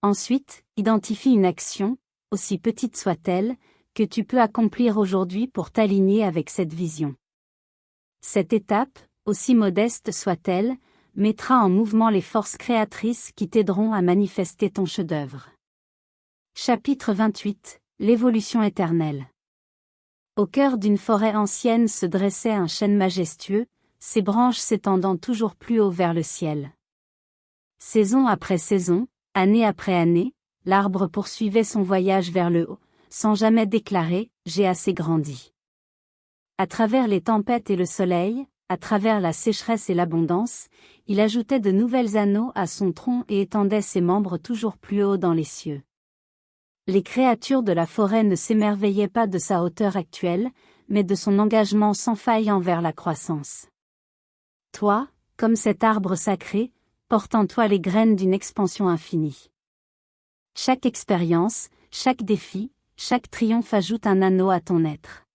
Ensuite, identifie une action, aussi petite soit-elle, que tu peux accomplir aujourd'hui pour t'aligner avec cette vision. Cette étape, aussi modeste soit-elle, mettra en mouvement les forces créatrices qui t'aideront à manifester ton chef-d'œuvre. Chapitre 28, l'évolution éternelle. Au cœur d'une forêt ancienne se dressait un chêne majestueux, ses branches s'étendant toujours plus haut vers le ciel. Saison après saison, année après année, l'arbre poursuivait son voyage vers le haut, sans jamais déclarer « j'ai assez grandi ». À travers les tempêtes et le soleil, à travers la sécheresse et l'abondance, il ajoutait de nouvelles anneaux à son tronc et étendait ses membres toujours plus haut dans les cieux. Les créatures de la forêt ne s'émerveillaient pas de sa hauteur actuelle, mais de son engagement sans faille envers la croissance. Toi, comme cet arbre sacré, porte en toi les graines d'une expansion infinie. Chaque expérience, chaque défi, chaque triomphe ajoute un anneau à ton être.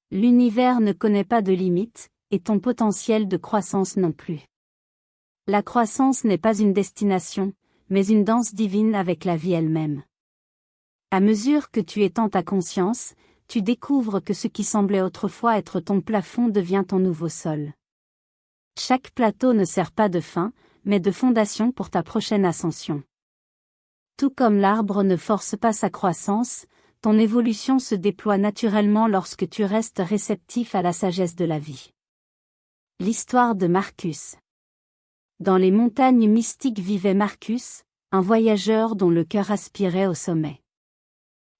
L'univers ne connaît pas de limites, et ton potentiel de croissance non plus. La croissance n'est pas une destination, mais une danse divine avec la vie elle-même. À mesure que tu étends ta conscience, tu découvres que ce qui semblait autrefois être ton plafond devient ton nouveau sol. Chaque plateau ne sert pas de fin, mais de fondation pour ta prochaine ascension. Tout comme l'arbre ne force pas sa croissance, ton évolution se déploie naturellement lorsque tu restes réceptif à la sagesse de la vie. L'histoire de Marcus. Dans les montagnes mystiques vivait Marcus, un voyageur dont le cœur aspirait au sommet.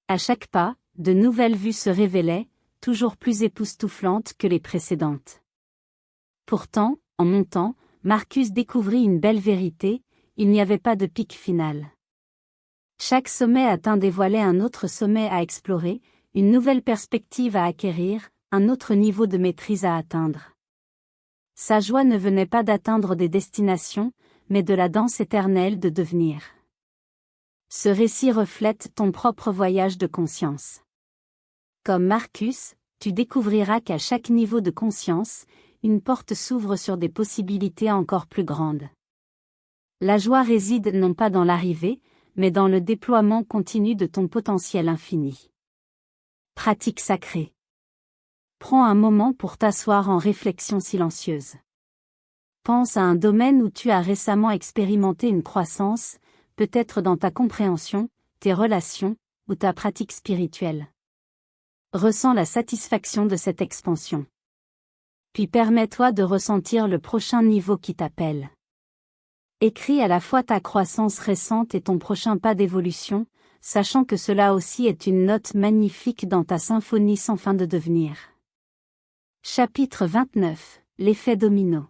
À chaque pas, de nouvelles vues se révélaient, toujours plus époustouflantes que les précédentes. Pourtant, en montant, Marcus découvrit une belle vérité, il n'y avait pas de pic final. Chaque sommet atteint dévoilait un autre sommet à explorer, une nouvelle perspective à acquérir, un autre niveau de maîtrise à atteindre. Sa joie ne venait pas d'atteindre des destinations, mais de la danse éternelle de devenir. Ce récit reflète ton propre voyage de conscience. Comme Marcus, tu découvriras qu'à chaque niveau de conscience, une porte s'ouvre sur des possibilités encore plus grandes. La joie réside non pas dans l'arrivée, mais dans le déploiement continu de ton potentiel infini. Pratique sacrée. Prends un moment pour t'asseoir en réflexion silencieuse. Pense à un domaine où tu as récemment expérimenté une croissance, peut-être dans ta compréhension, tes relations, ou ta pratique spirituelle. Ressens la satisfaction de cette expansion. Puis permets-toi de ressentir le prochain niveau qui t'appelle. Écris à la fois ta croissance récente et ton prochain pas d'évolution, sachant que cela aussi est une note magnifique dans ta symphonie sans fin de devenir. Chapitre 29, l'effet domino.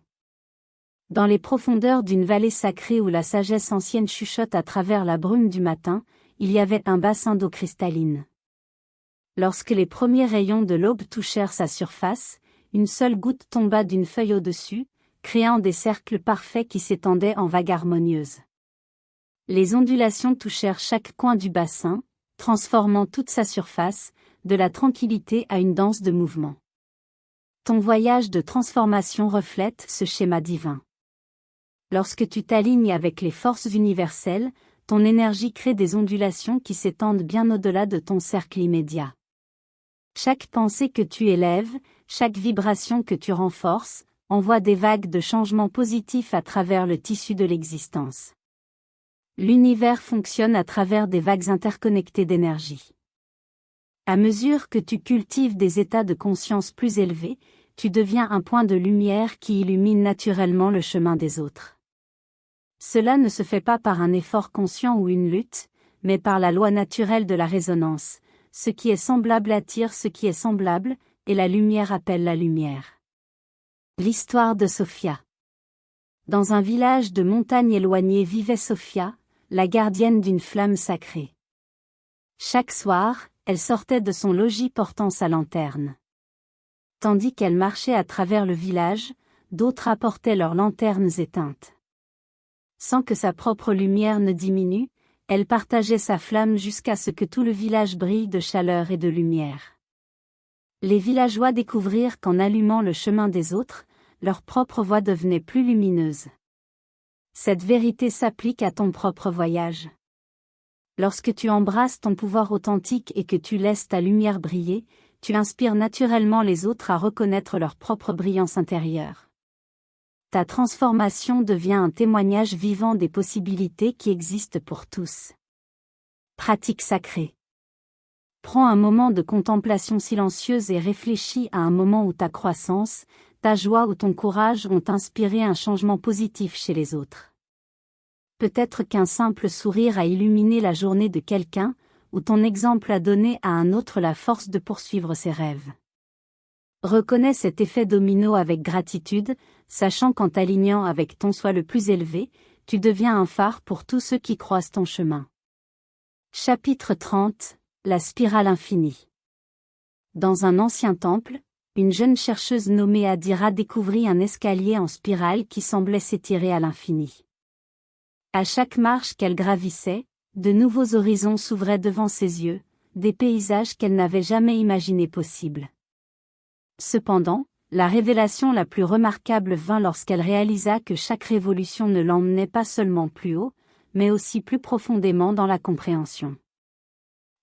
Dans les profondeurs d'une vallée sacrée où la sagesse ancienne chuchote à travers la brume du matin, il y avait un bassin d'eau cristalline. Lorsque les premiers rayons de l'aube touchèrent sa surface, une seule goutte tomba d'une feuille au-dessus, créant des cercles parfaits qui s'étendaient en vagues harmonieuses. Les ondulations touchèrent chaque coin du bassin, transformant toute sa surface, de la tranquillité à une danse de mouvement. Ton voyage de transformation reflète ce schéma divin. Lorsque tu t'alignes avec les forces universelles, ton énergie crée des ondulations qui s'étendent bien au-delà de ton cercle immédiat. Chaque pensée que tu élèves, chaque vibration que tu renforces, envoie des vagues de changements positifs à travers le tissu de l'existence. L'univers fonctionne à travers des vagues interconnectées d'énergie. À mesure que tu cultives des états de conscience plus élevés, tu deviens un point de lumière qui illumine naturellement le chemin des autres. Cela ne se fait pas par un effort conscient ou une lutte, mais par la loi naturelle de la résonance. Ce qui est semblable attire ce qui est semblable, et la lumière appelle la lumière. L'histoire de Sophia. Dans un village de montagne éloigné vivait Sophia, la gardienne d'une flamme sacrée. Chaque soir, elle sortait de son logis portant sa lanterne. Tandis qu'elle marchait à travers le village, d'autres apportaient leurs lanternes éteintes. Sans que sa propre lumière ne diminue, Elle partageait sa flamme jusqu'à ce que tout le village brille de chaleur et de lumière. Les villageois découvrirent qu'en allumant le chemin des autres, leur propre voie devenait plus lumineuse. Cette vérité s'applique à ton propre voyage. Lorsque tu embrasses ton pouvoir authentique et que tu laisses ta lumière briller, tu inspires naturellement les autres à reconnaître leur propre brillance intérieure. Ta transformation devient un témoignage vivant des possibilités qui existent pour tous. Pratique sacrée. Prends un moment de contemplation silencieuse et réfléchis à un moment où ta croissance, ta joie ou ton courage ont inspiré un changement positif chez les autres. Peut-être qu'un simple sourire a illuminé la journée de quelqu'un, ou ton exemple a donné à un autre la force de poursuivre ses rêves. Reconnais cet effet domino avec gratitude, sachant qu'en t'alignant avec ton soi le plus élevé, tu deviens un phare pour tous ceux qui croisent ton chemin. Chapitre 30. La spirale infinie. Dans un ancien temple, une jeune chercheuse nommée Adira découvrit un escalier en spirale qui semblait s'étirer à l'infini. À chaque marche qu'elle gravissait, de nouveaux horizons s'ouvraient devant ses yeux, des paysages qu'elle n'avait jamais imaginés possibles. Cependant, la révélation la plus remarquable vint lorsqu'elle réalisa que chaque révolution ne l'emmenait pas seulement plus haut, mais aussi plus profondément dans la compréhension.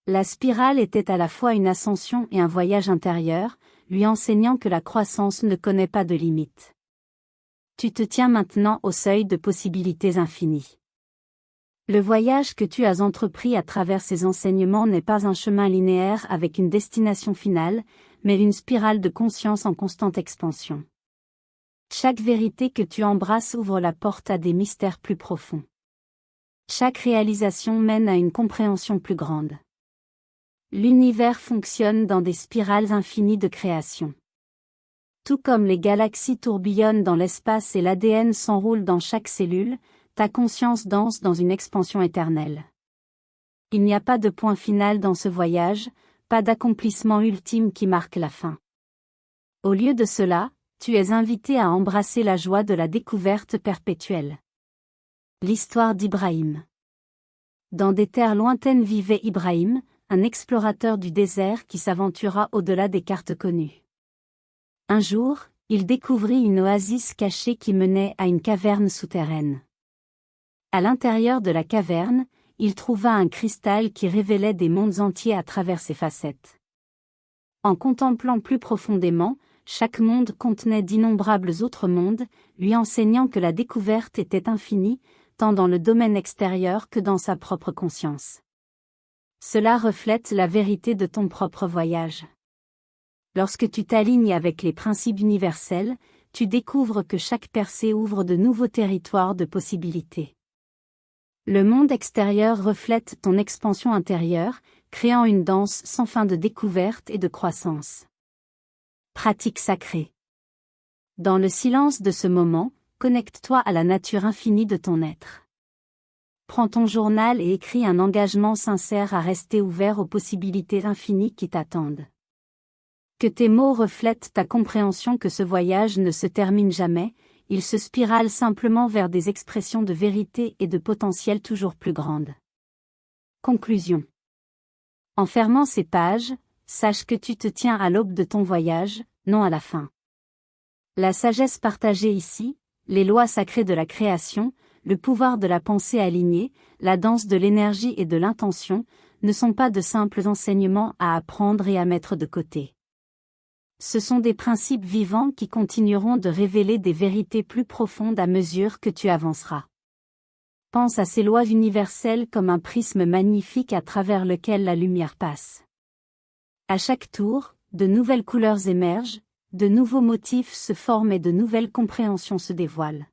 La spirale était à la fois une ascension et un voyage intérieur, lui enseignant que la croissance ne connaît pas de limites. Tu te tiens maintenant au seuil de possibilités infinies. Le voyage que tu as entrepris à travers ces enseignements n'est pas un chemin linéaire avec une destination finale, mais une spirale de conscience en constante expansion. Chaque vérité que tu embrasses ouvre la porte à des mystères plus profonds. Chaque réalisation mène à une compréhension plus grande. L'univers fonctionne dans des spirales infinies de création. Tout comme les galaxies tourbillonnent dans l'espace et l'ADN s'enroule dans chaque cellule, ta conscience danse dans une expansion éternelle. Il n'y a pas de point final dans ce voyage, pas d'accomplissement ultime qui marque la fin. Au lieu de cela, tu es invité à embrasser la joie de la découverte perpétuelle. L'histoire d'Ibrahim. Dans des terres lointaines vivait Ibrahim, un explorateur du désert qui s'aventura au-delà des cartes connues. Un jour, il découvrit une oasis cachée qui menait à une caverne souterraine. À l'intérieur de la caverne, il trouva un cristal qui révélait des mondes entiers à travers ses facettes. En contemplant plus profondément, chaque monde contenait d'innombrables autres mondes, lui enseignant que la découverte était infinie, tant dans le domaine extérieur que dans sa propre conscience. Cela reflète la vérité de ton propre voyage. Lorsque tu t'alignes avec les principes universels, tu découvres que chaque percée ouvre de nouveaux territoires de possibilités. Le monde extérieur reflète ton expansion intérieure, créant une danse sans fin de découverte et de croissance. Pratique sacrée. Dans le silence de ce moment, connecte-toi à la nature infinie de ton être. Prends ton journal et écris un engagement sincère à rester ouvert aux possibilités infinies qui t'attendent. Que tes mots reflètent ta compréhension que ce voyage ne se termine jamais, il se spirale simplement vers des expressions de vérité et de potentiel toujours plus grandes. Conclusion. En fermant ces pages, sache que tu te tiens à l'aube de ton voyage, non à la fin. La sagesse partagée ici, les lois sacrées de la création, le pouvoir de la pensée alignée, la danse de l'énergie et de l'intention, ne sont pas de simples enseignements à apprendre et à mettre de côté. Ce sont des principes vivants qui continueront de révéler des vérités plus profondes à mesure que tu avanceras. Pense à ces lois universelles comme un prisme magnifique à travers lequel la lumière passe. À chaque tour, de nouvelles couleurs émergent, de nouveaux motifs se forment et de nouvelles compréhensions se dévoilent.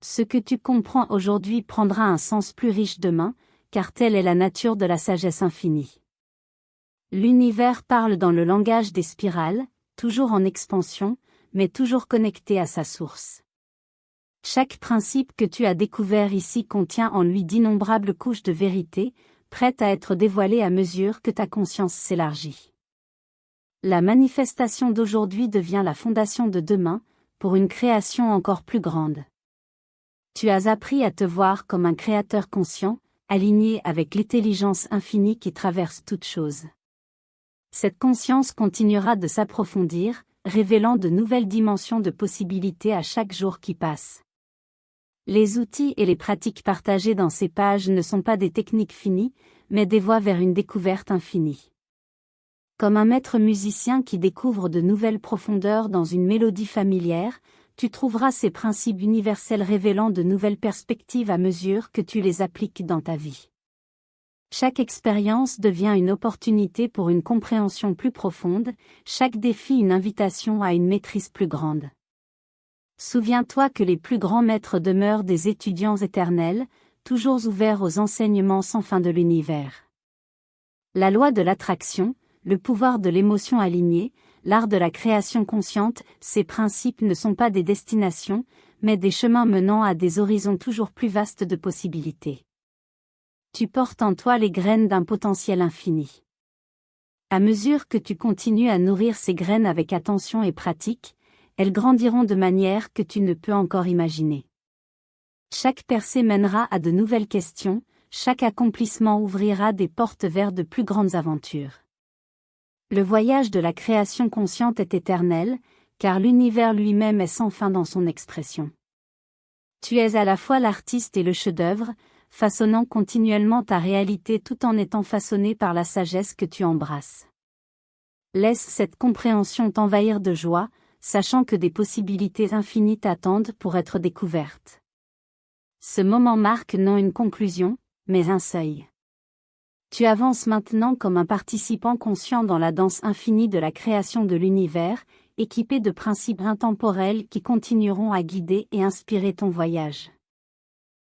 Ce que tu comprends aujourd'hui prendra un sens plus riche demain, car telle est la nature de la sagesse infinie. L'univers parle dans le langage des spirales, toujours en expansion, mais toujours connecté à sa source. Chaque principe que tu as découvert ici contient en lui d'innombrables couches de vérité, prêtes à être dévoilées à mesure que ta conscience s'élargit. La manifestation d'aujourd'hui devient la fondation de demain, pour une création encore plus grande. Tu as appris à te voir comme un créateur conscient, aligné avec l'intelligence infinie qui traverse toute chose. Cette conscience continuera de s'approfondir, révélant de nouvelles dimensions de possibilités à chaque jour qui passe. Les outils et les pratiques partagées dans ces pages ne sont pas des techniques finies, mais des voies vers une découverte infinie. Comme un maître musicien qui découvre de nouvelles profondeurs dans une mélodie familière, tu trouveras ces principes universels révélant de nouvelles perspectives à mesure que tu les appliques dans ta vie. Chaque expérience devient une opportunité pour une compréhension plus profonde, chaque défi une invitation à une maîtrise plus grande. Souviens-toi que les plus grands maîtres demeurent des étudiants éternels, toujours ouverts aux enseignements sans fin de l'univers. La loi de l'attraction, le pouvoir de l'émotion alignée, l'art de la création consciente, ces principes ne sont pas des destinations, mais des chemins menant à des horizons toujours plus vastes de possibilités. Tu portes en toi les graines d'un potentiel infini. À mesure que tu continues à nourrir ces graines avec attention et pratique, elles grandiront de manière que tu ne peux encore imaginer. Chaque percée mènera à de nouvelles questions, chaque accomplissement ouvrira des portes vers de plus grandes aventures. Le voyage de la création consciente est éternel, car l'univers lui-même est sans fin dans son expression. Tu es à la fois l'artiste et le chef-d'œuvre, façonnant continuellement ta réalité tout en étant façonné par la sagesse que tu embrasses. Laisse cette compréhension t'envahir de joie, sachant que des possibilités infinies t'attendent pour être découvertes. Ce moment marque non une conclusion, mais un seuil. Tu avances maintenant comme un participant conscient dans la danse infinie de la création de l'univers, équipé de principes intemporels qui continueront à guider et inspirer ton voyage.